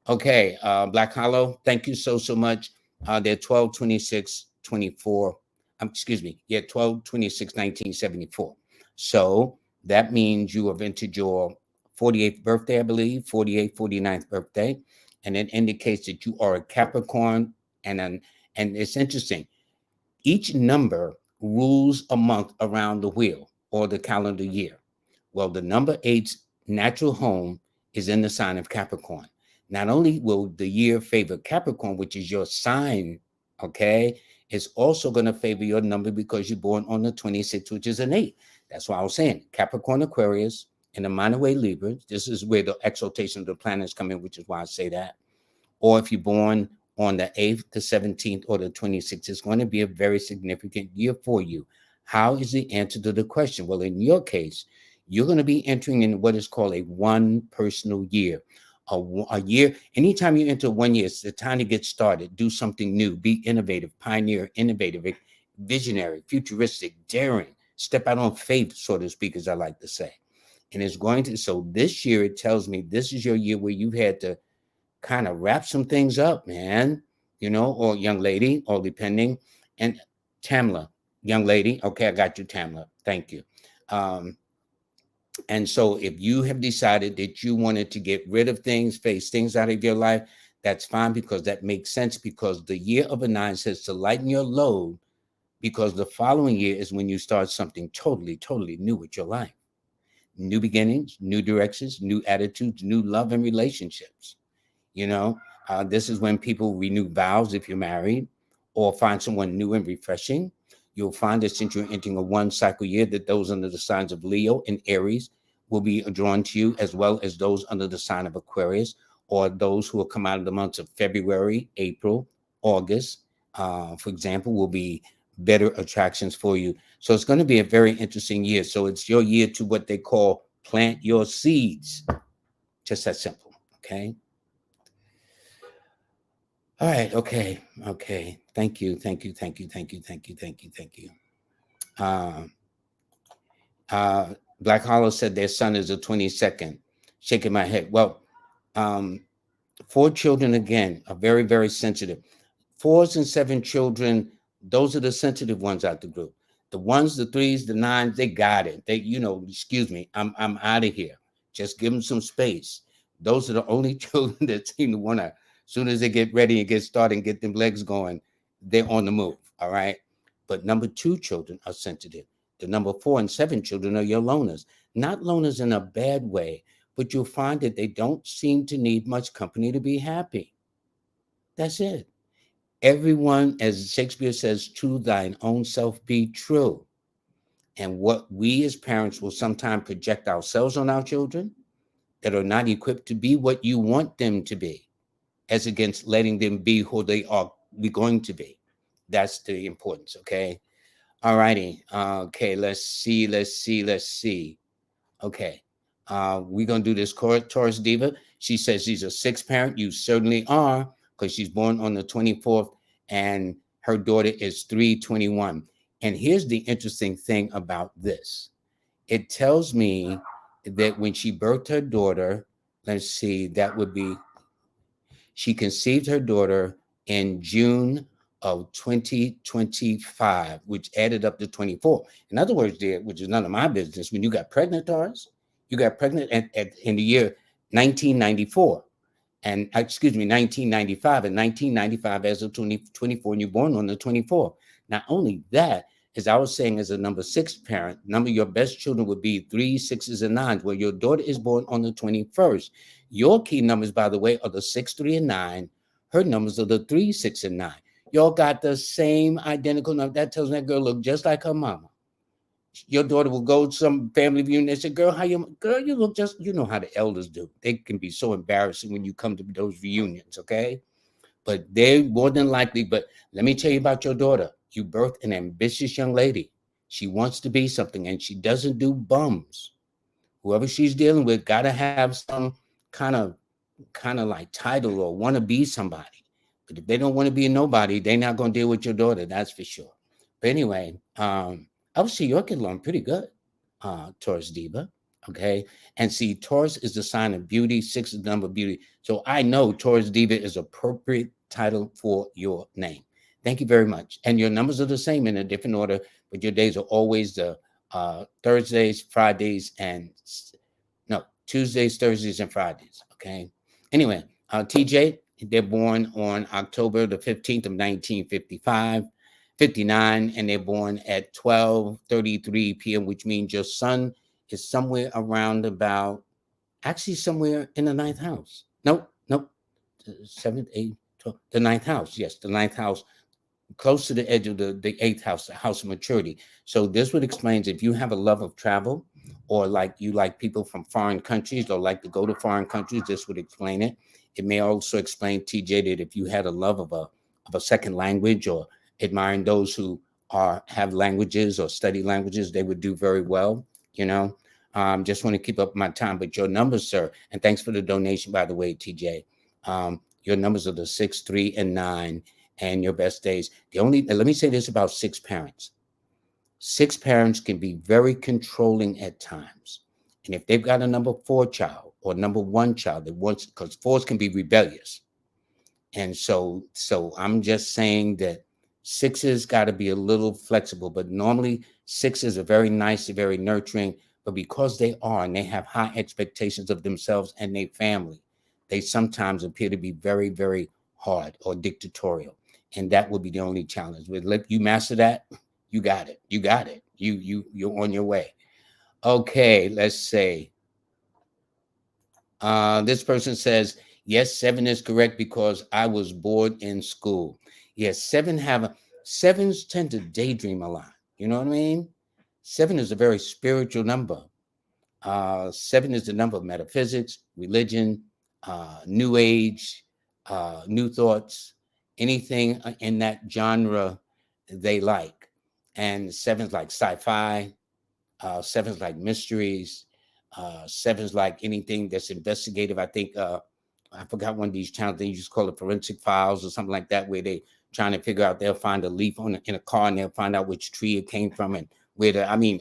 Okay, Black Hollow, thank you so much. They're 12/26/24. Excuse me, yeah, 12/26/1974. So that means you have entered your 48th birthday, I believe, 48th, 49th birthday. And it indicates that you are a Capricorn. And it's interesting. Each number rules a month around the wheel or the calendar year. Well, the number 8's natural home is in the sign of Capricorn. Not only will the year favor Capricorn, which is your sign, okay, it's also going to favor your number because you're born on the 26th, which is an 8. That's why I was saying Capricorn, Aquarius, and the minor way Libra. This is where the exaltation of the planets come in, which is why I say that. Or if you're born on the 8th, the 17th, or the 26th, it's going to be a very significant year for you. How is the answer to the question? Well, in your case, you're going to be entering in what is called a one personal year. A year, anytime you enter 1 year, it's the time to get started, do something new, be innovative, pioneer, innovative, visionary, futuristic, daring, step out on faith, so to speak, as I like to say. And it's going to, so this year, it tells me this is your year where you've had to kind of wrap some things up, man, or young lady, or depending. And Tamla, young lady, okay, I got you, Tamla. Thank you. Um, and so if you have decided that you wanted to get rid of things, phase things out of your life, that's fine, because that makes sense, because the year of a 9 says to lighten your load, because the following year is when you start something totally, totally new with your life. New beginnings, new directions, new attitudes, new love and relationships. You know, this is when people renew vows if you're married, or find someone new and refreshing. You'll find that since you're entering a 1 cycle year, that those under the signs of Leo and Aries will be drawn to you, as well as those under the sign of Aquarius, or those who will come out of the months of February, April, August, for example, will be better attractions for you. So it's going to be a very interesting year. So it's your year to what they call plant your seeds. Just that simple. Okay. All right. Okay. Okay. Thank you. Thank you. Thank you. Thank you. Thank you. Thank you. Thank you. Uh, Black Hollow said their son is the 22nd. Shaking my head. Well, um, 4 children again are very, very sensitive. 4s and 7 children, those are the sensitive ones out the group. The 1s, the 3s, the 9s, they got it. They, excuse me, I'm out of here. Just give them some space. Those are the only children that seem to want to, as soon as they get ready and get started and get them legs going, they're on the move. All right. But number 2 children are sensitive. The number 4 and 7 children are your loners. Not loners in a bad way, but you'll find that they don't seem to need much company to be happy. That's it. Everyone, as Shakespeare says, to thine own self be true. And what we as parents will sometimes project ourselves on our children that are not equipped to be what you want them to be, as against letting them be who they are going to be. That's the importance, okay? All righty. Okay, let's see. Okay. We're going to do this Taurus Diva. She says she's a 6 parent. You certainly are, because she's born on the 24th and her daughter is 321. And here's the interesting thing about this. It tells me that when she birthed her daughter, let's see, that would be, she conceived her daughter in June of 2025, which added up to 24. In other words, dear, which is none of my business, when you got pregnant, Taurus, you got pregnant in the year 1994. And excuse me, 1995. And 1995 as of 2024, and you're born on the 24th. Not only that, as I was saying, as a number 6 parent, number your best children would be 3, 6s, and 9s, where your daughter is born on the 21st. Your key numbers, by the way, are the 6, 3, and 9. Her numbers are the 3, 6, and 9. Y'all got the same identical number. That tells me that girl look just like her mama. Your daughter will go to some family reunion and say, girl, you look just, you know how the elders do. They can be so embarrassing when you come to those reunions, okay? But they more than likely, but let me tell you about your daughter. You birthed an ambitious young lady. She wants to be something, and she doesn't do bums. Whoever she's dealing with got to have some kind of like title or want to be somebody. But if they don't want to be a nobody, they're not going to deal with your daughter. That's for sure. But anyway, I would say you're getting along pretty good, Taurus Diva. Okay. And see, Taurus is the sign of beauty, 6 is the number of beauty. So I know Taurus Diva is appropriate title for your name. Thank you very much. And your numbers are the same in a different order, but your days are always the Thursdays, Fridays, and no, Tuesdays, Thursdays, and Fridays. Okay. Anyway, TJ, they're born on October the 15th of 1955. 59, and they're born at 12:33 p.m., which means your son is somewhere around about, actually somewhere in the 9th house. Nope, 7th, 8th, 12th, the 9th house. Yes, the 9th house, close to the edge of the 8th house, the house of maturity. So this would explain if you have a love of travel, or like you like people from foreign countries or like to go to foreign countries, this would explain it. It may also explain, TJ, that if you had a love of a second language, or admiring those who have languages or study languages, they would do very well, you know. Just want to keep up my time. But your numbers, sir, and thanks for the donation, by the way, TJ. Your numbers are the 6, 3, and 9, and your best days. Let me say this about 6 parents. 6 parents can be very controlling at times. And if they've got a number 4 child or number 1 child that wants, because 4s can be rebellious. And so I'm just saying that 6s got to be a little flexible, but normally 6s are very nice, very nurturing, but because they are, and they have high expectations of themselves and their family, they sometimes appear to be very, very hard or dictatorial. And that would be the only challenge. But let you master that, you got it. You got it. You're on your way. Okay, let's say this person says, yes, 7 is correct because I was bored in school. Yes, 7s tend to daydream a lot. You know what I mean? 7 is a very spiritual number. 7 is the number of metaphysics, religion, new age, new thoughts, anything in that genre they like. And 7's like sci-fi, 7's like mysteries, 7's like anything that's investigative. I think I forgot one of these channels. They used to call it Forensic Files or something like that, where they trying to figure out. They'll find a leaf in a car and they'll find out which tree it came from and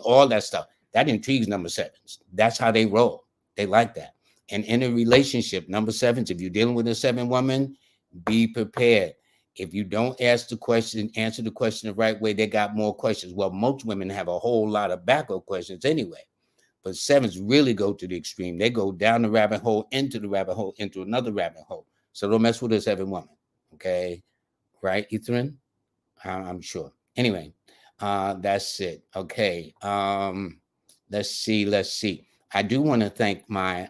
all that stuff. That intrigues number 7s. That's how they roll. They like that. And in a relationship, number 7s, if you're dealing with a 7 woman, be prepared. If you don't answer the question the right way, they got more questions. Well, most women have a whole lot of backup questions anyway. But 7s really go to the extreme. They go down the rabbit hole, into the rabbit hole, into another rabbit hole. So don't mess with a 7 woman. Okay? Right, Ethan? I'm sure. Anyway, that's it. Okay. Let's see. I do want to thank my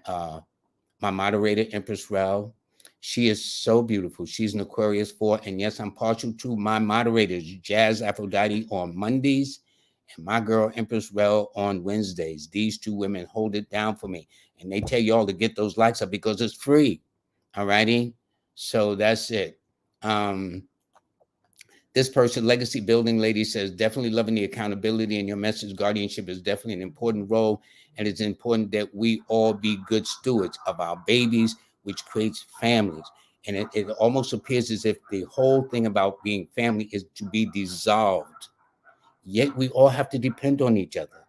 my moderator, Empress Rel. She is so beautiful. She's an Aquarius 4. And yes, I'm partial to my moderators, Jazz Aphrodite on Mondays and my girl, Empress Rel, on Wednesdays. These 2 women hold it down for me. And they tell y'all to get those likes up because it's free. All righty? So that's it. This person, Legacy Building Lady, says, definitely loving the accountability in your message. Guardianship is definitely an important role. And it's important that we all be good stewards of our babies, which creates families. And it almost appears as if the whole thing about being family is to be dissolved. Yet we all have to depend on each other.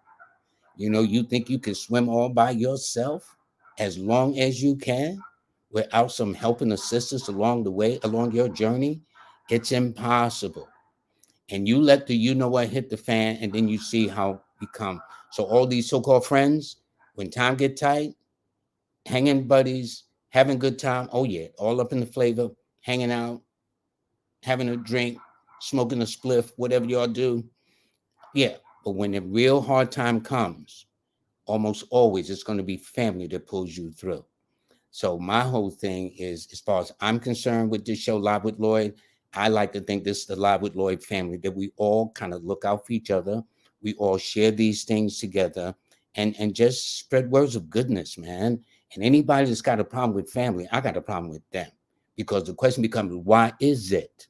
You know, you think you can swim all by yourself as long as you can without some help and assistance along the way, along your journey? It's impossible. And you let the you know what hit the fan, and then you see how become. So all these so-called friends, when time get tight, hanging buddies, having good time. Oh yeah, all up in the flavor, hanging out, having a drink, smoking a spliff, whatever y'all do. Yeah, but when the real hard time comes, almost always it's going to be family that pulls you through. So my whole thing is, as far as I'm concerned with this show, Live with Lloyd, I like to think this is the Live with Lloyd family, that we all kind of look out for each other. We all share these things together and just spread words of goodness, man. And anybody that's got a problem with family, I got a problem with them. Because the question becomes, why is it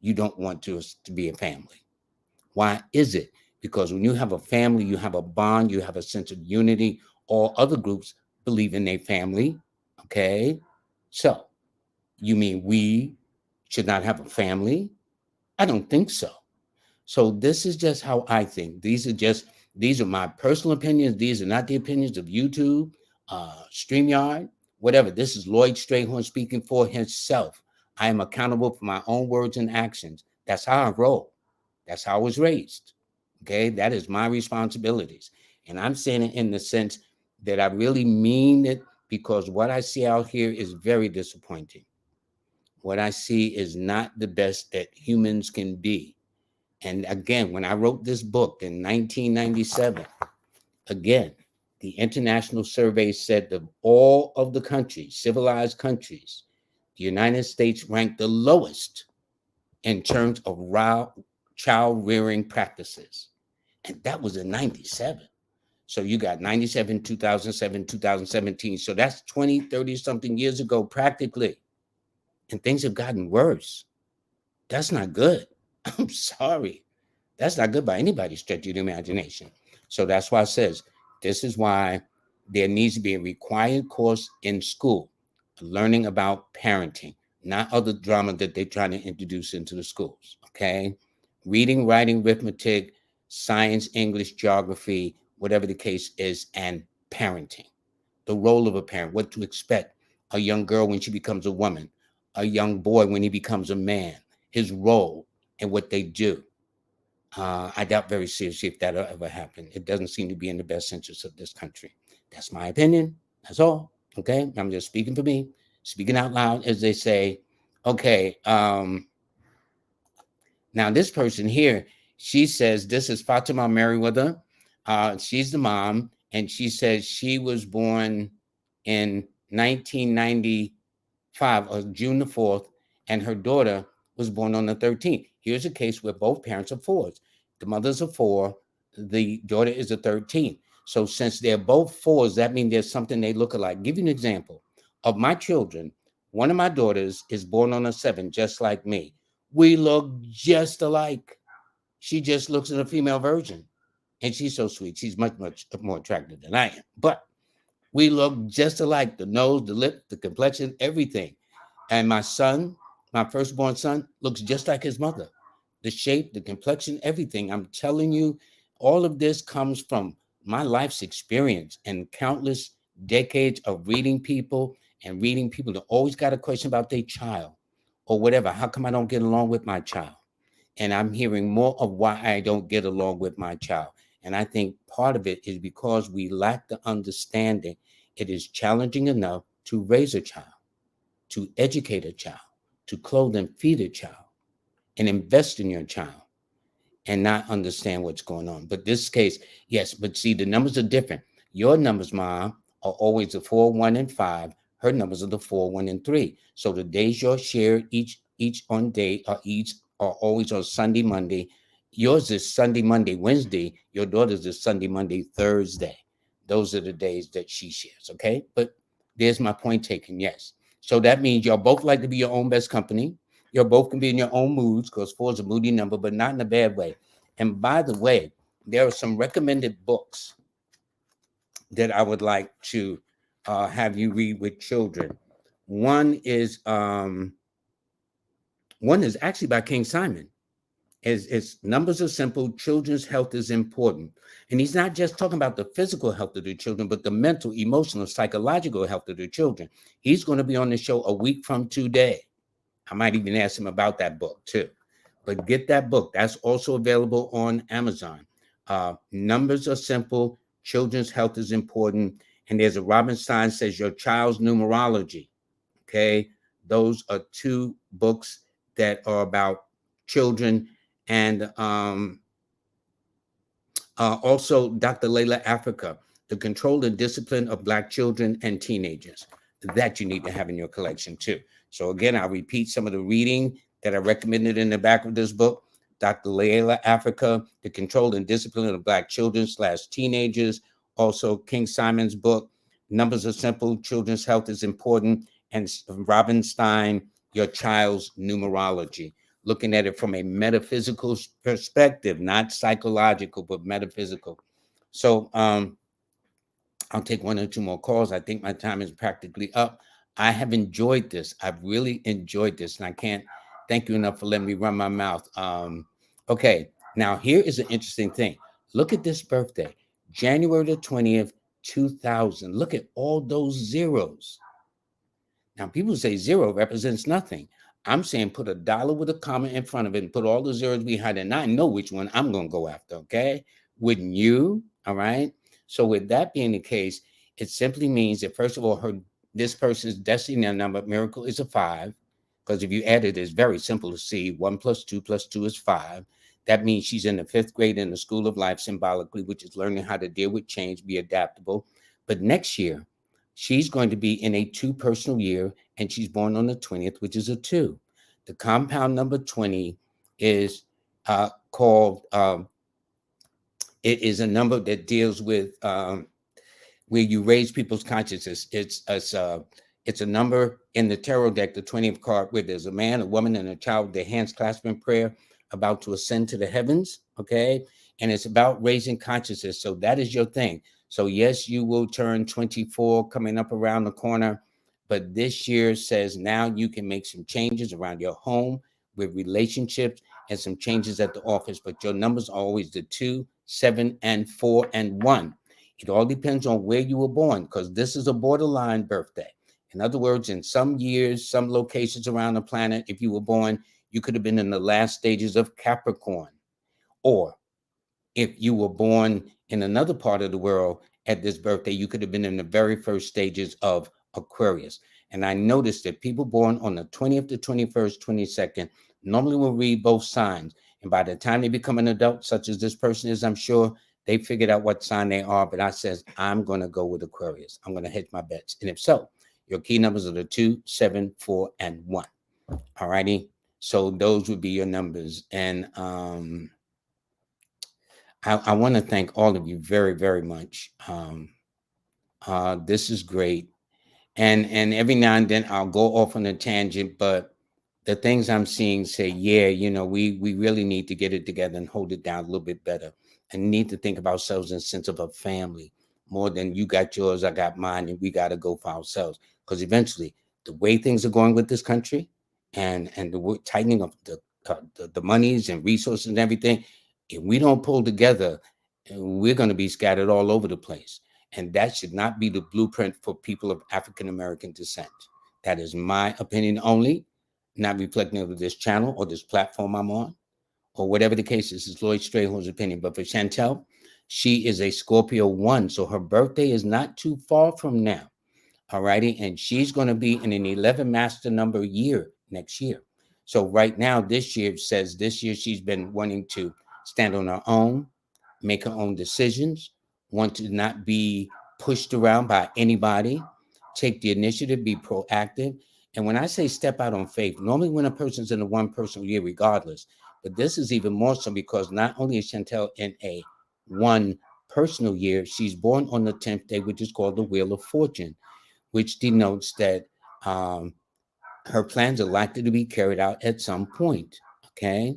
you don't want to be a family? Why is it? Because when you have a family, you have a bond, you have a sense of unity. All other groups believe in their family. Okay. So you mean we should not have a family? I don't think so. So this is just how I think. These are my personal opinions. These are not the opinions of YouTube, StreamYard, whatever. This is Lloyd Strayhorn speaking for himself. I am accountable for my own words and actions. That's how I roll. That's how I was raised. Okay, that is my responsibilities. And I'm saying it in the sense that I really mean it, because what I see out here is very disappointing. What I see is not the best that humans can be. And again, when I wrote this book in 1997, again, the international survey said that all of the countries, civilized countries, the United States ranked the lowest in terms of child rearing practices. And that was in 97. So you got 97, 2007, 2017. So that's 20, 30 something years ago, practically. And things have gotten worse. That's not good. I'm sorry. That's not good by anybody's stretch of the imagination. So that's why it says this is why there needs to be a required course in school, learning about parenting, not other drama that they're trying to introduce into the schools. Okay. Reading, writing, arithmetic, science, English, geography, whatever the case is, and parenting. The role of a parent, what to expect. A young girl when she becomes a woman, a young boy when he becomes a man, his role and what they do. I doubt very seriously if that'll ever happen. It doesn't seem to be in the best interest of this country. That's my opinion. That's all. Okay. I'm just speaking for me, speaking out loud, as they say. Okay. Now, this person here, she says, this is Fatima Merriweather. She's the mom, and she says she was born in 1995, June the 4th, and her daughter was born on the 13th. Here's a case where both parents are fours. The mother's a four, the daughter is a 13. So since they're both fours, that means there's something they look alike. Give you an example. Of my children, one of my daughters is born on a 7, just like me. We look just alike. She just looks at a female version. And she's so sweet. She's much, much more attractive than I am. But we look just alike. The nose, the lip, the complexion, everything. And my son, my firstborn son, looks just like his mother. The shape, the complexion, everything. I'm telling you, all of this comes from my life's experience and countless decades of reading people that always got a question about their child or whatever. How come I don't get along with my child? And I'm hearing more of why I don't get along with my child. And I think part of it is because we lack the understanding. It is challenging enough to raise a child, to educate a child, to clothe and feed a child, and invest in your child and not understand what's going on. But this case, yes, but see, the numbers are different. Your numbers, Mom, are always the 4, 1, and 5. Her numbers are the 4, 1, and 3. So the days you're shared each on day are always on Sunday, Monday. Yours is Sunday, Monday, Wednesday. Your daughter's is Sunday, Monday, Thursday. Those are the days that she shares. Okay. But there's my point taken. Yes. So that means y'all both like to be your own best company. You're both can be in your own moods because 4 is a moody number, but not in a bad way. And by the way, there are some recommended books that I would like to have you read with children. One is actually by King Simon. It's numbers are simple. Children's health is important, and he's not just talking about the physical health of the children, but the mental, emotional, psychological health of the children. He's going to be on the show a week from today. I might even ask him about that book too. But get that book. That's also available on Amazon. Numbers are simple. Children's health is important. And there's a Robin Stein says your child's numerology. Okay. Those are 2 books that are about children. And also Dr. Layla Africa, The Control and Discipline of Black Children and Teenagers. That you need to have in your collection too. So again, I'll repeat some of the reading that I recommended in the back of this book. Dr. Layla Africa, The Control and Discipline of Black Children / Teenagers. Also King Simon's book, Numbers Are Simple, Children's Health is Important. And Robin Stein, Your Child's Numerology. Looking at it from a metaphysical perspective, not psychological, but metaphysical. So I'll take 1 or 2 more calls. I think my time is practically up. I have enjoyed this. I've really enjoyed this, and I can't thank you enough for letting me run my mouth. Okay, now here is an interesting thing. Look at this birthday, January the 20th, 2000. Look at all those zeros. Now, people say 0 represents nothing. I'm saying put a dollar with a comma in front of it and put all the zeros behind it. And I know which one I'm going to go after, okay? Wouldn't you? All right? So with that being the case, it simply means that, first of all, this person's destiny number, miracle, is a 5. Because if you add it, it's very simple to see. 1 + 2 + 2 is 5. That means she's in the 5th grade in the school of life symbolically, which is learning how to deal with change, be adaptable. But next year, she's going to be in a 2 personal year, and she's born on the 20th, which is a 2. The compound number 20 is called, it is a number that deals with where you raise people's consciousness. It's a number in the tarot deck, the 20th card, where there's a man, a woman, and a child with their hands clasped in prayer. about to ascend to the heavens, okay? And it's about raising consciousness. So that is your thing. So yes, you will turn 24 coming up around the corner, but this year says now you can make some changes around your home with relationships and some changes at the office. But your numbers are always the 2, 7, and 4, and 1. It all depends on where you were born, because this is a borderline birthday. In other words, in some years, some locations around the planet, if you were born, you could have been in the last stages of Capricorn. Or if you were born in another part of the world at this birthday, you could have been in the very first stages of Aquarius. And I noticed that people born on the 20th, the 21st, 22nd normally will read both signs. And by the time they become an adult, such as this person is, I'm sure they figured out what sign they are. But I says, I'm going to go with Aquarius. I'm going to hedge my bets. And if so, your key numbers are the 2, 7, 4, and 1. All righty. So those would be your numbers. And I want to thank all of you very, very much. This is great. And every now and then I'll go off on a tangent, but the things I'm seeing say, yeah, we really need to get it together and hold it down a little bit better, and need to think of ourselves in the sense of a family more than you got yours, I got mine, and we got to go for ourselves. Because eventually, the way things are going with this country, and the tightening of the monies and resources and everything, if we don't pull together, we're going to be scattered all over the place. And that should not be the blueprint for people of African American descent. That is my opinion only, not reflecting of this channel or this platform I'm on, or whatever the case is. It's Lloyd Strayhorn's opinion. But for Chantel, she is a Scorpio 1, so her birthday is not too far from now. All righty. And she's going to be in an 11 master number year next year. So right now, this year says this year she's been wanting to stand on her own, make her own decisions, want to not be pushed around by anybody, take the initiative, be proactive. And when I say step out on faith, normally when a person's in a one personal year, regardless, but this is even more so because not only is Chantel in a one personal year, she's born on the 10th day, which is called the Wheel of Fortune, which denotes that her plans are likely to be carried out at some point. Okay.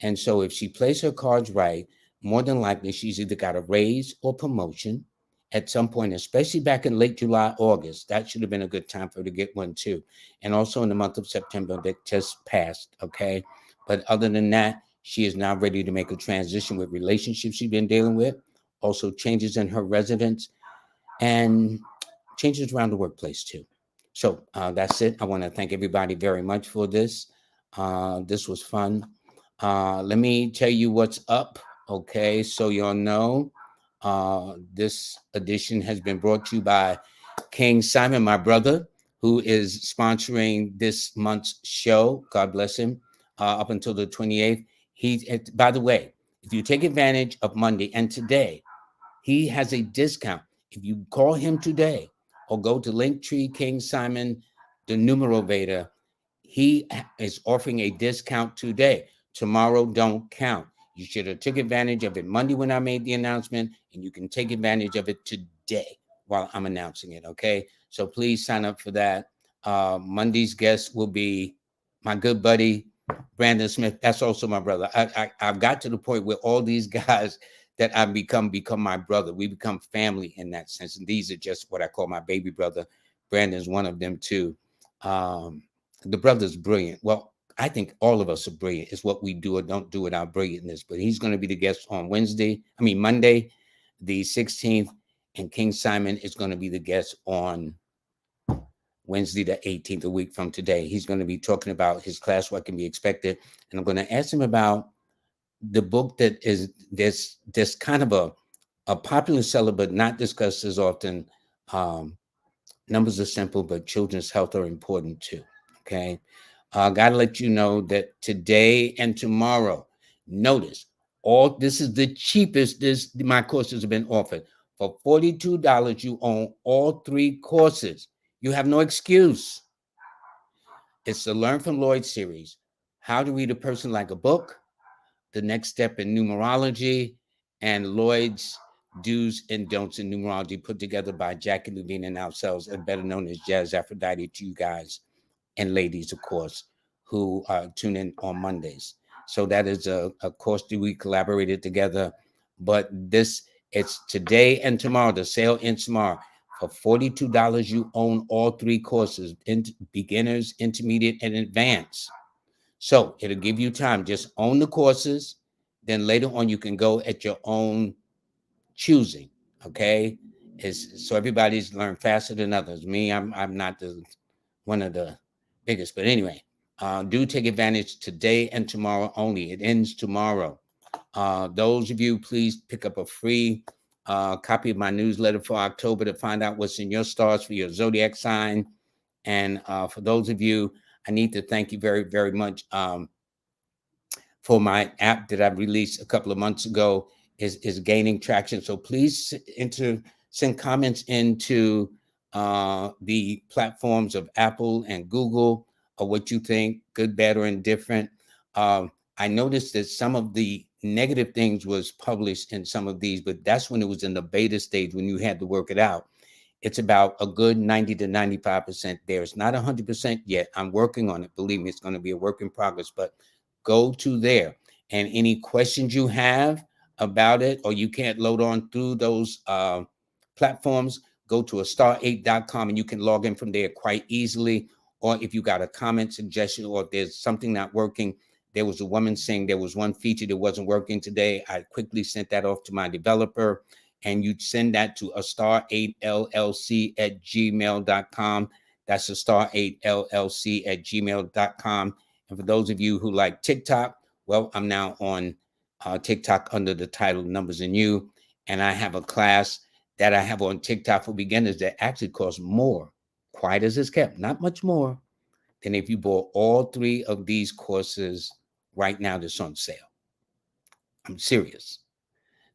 And so if she plays her cards right, more than likely she's either got a raise or promotion at some point, especially back in late July, August. That should have been a good time for her to get one too. And also in the month of September that just passed. Okay. But other than that, she is now ready to make a transition with relationships she's been dealing with, also changes in her residence, and changes around the workplace too. So that's it. I want to thank everybody very much for this. This was fun. Let me tell you what's up. Okay, so y'all know this edition has been brought to you by King Simon, my brother, who is sponsoring this month's show. God bless him. Up until the 28th. By the way, if you take advantage of Monday and today, he has a discount. If you call him today or go to Linktree King Simon, the Numerology, he is offering a discount today. Tomorrow don't count. You should have took advantage of it Monday when I made the announcement, and you can take advantage of it today while I'm announcing it, okay? So please sign up for that. Monday's guest will be my good buddy, Brandon Smith. That's also my brother. I've got to the point where all these guys that I've become my brother. We become family in that sense. And these are just what I call my baby brother. Brandon's one of them too. The brother's brilliant. Well, I think all of us are brilliant. It's what we do or don't do with our brilliantness. But he's going to be the guest on Monday, the 16th. And King Simon is going to be the guest on Wednesday, the 18th, a week from today. He's going to be talking about his class, what can be expected. And I'm going to ask him about the book that is this kind of a popular seller, but not discussed as often. Numbers are simple, but children's health are important too. Okay. Gotta let you know that today and tomorrow, notice this is the cheapest my courses have been offered. For $42, you own all 3 courses. You have no excuse. It's the Learn from Lloyd series, how to read a person like a book, the next step in numerology, and Lloyd's do's and don'ts in numerology, put together by Jackie Levine and ourselves, and better known as Jazz Aphrodite to you guys and ladies, of course, who tune in on Mondays. So that is a course that we collaborated together. But it's today and tomorrow. The sale ends tomorrow. For $42, you own all three courses: beginners, intermediate, and advanced. So it'll give you time. Just own the courses. Then later on, you can go at your own choosing. Okay, so everybody's learned faster than others. Me, I'm not the one of the biggest, but anyway, do take advantage today and tomorrow only. It ends tomorrow. Those of you, please pick up a free copy of my newsletter for October to find out what's in your stars for your zodiac sign. And for those of you, I need to thank you very, very much. For my app that I released a couple of months ago is gaining traction. So please send comments into the platforms of Apple and Google of what you think, good, bad, or indifferent. I noticed that some of the negative things was published in some of these, but that's when it was in the beta stage when you had to work it out. It's about a good 90 to 95% there. It's not 100% yet. I'm working on it. Believe me, it's going to be a work in progress, but go to there. And any questions you have about it, or you can't load on through those platforms, go to astar8.com and you can log in from there quite easily. Or if you got a comment, suggestion, or if there's something not working, there was a woman saying there was one feature that wasn't working today. I quickly sent that off to my developer, and you'd send that to astar8llc@gmail.com. That's astar8llc@gmail.com. And for those of you who like TikTok, well, I'm now on TikTok under the title Numbers and You. And I have a class that I have on TikTok for beginners that actually costs more, quiet as it's kept, not much more than if you bought all three of these courses right now that's on sale. I'm serious.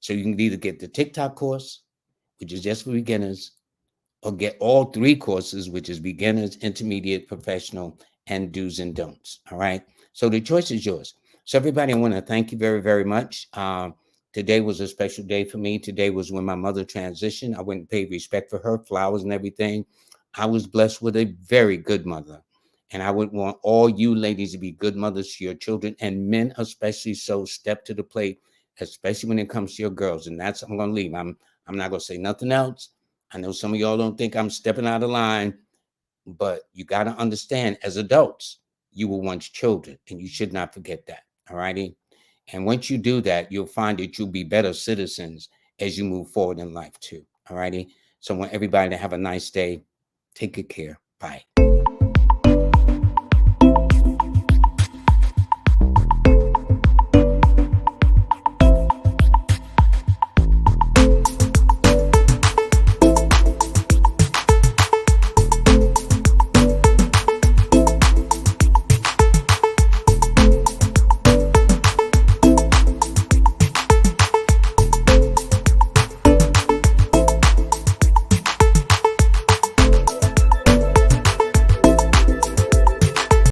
So you can either get the TikTok course, which is just for beginners, or get all three courses, which is beginners, intermediate, professional, and do's and don'ts. All right. So the choice is yours. So everybody, I want to thank you very, very much. Today was a special day for me. Today was when my mother transitioned. I went and paid respect for her, flowers and everything. I was blessed with a very good mother. And I would want all you ladies to be good mothers to your children, and men especially. So step to the plate, especially when it comes to your girls. And that's, I'm going to leave. I'm not going to say nothing else. I know some of y'all don't think I'm stepping out of line, but you got to understand, as adults, you were once children, and you should not forget that. All righty. And once you do that, you'll find that you'll be better citizens as you move forward in life too. All righty. So I want everybody to have a nice day. Take good care. Bye.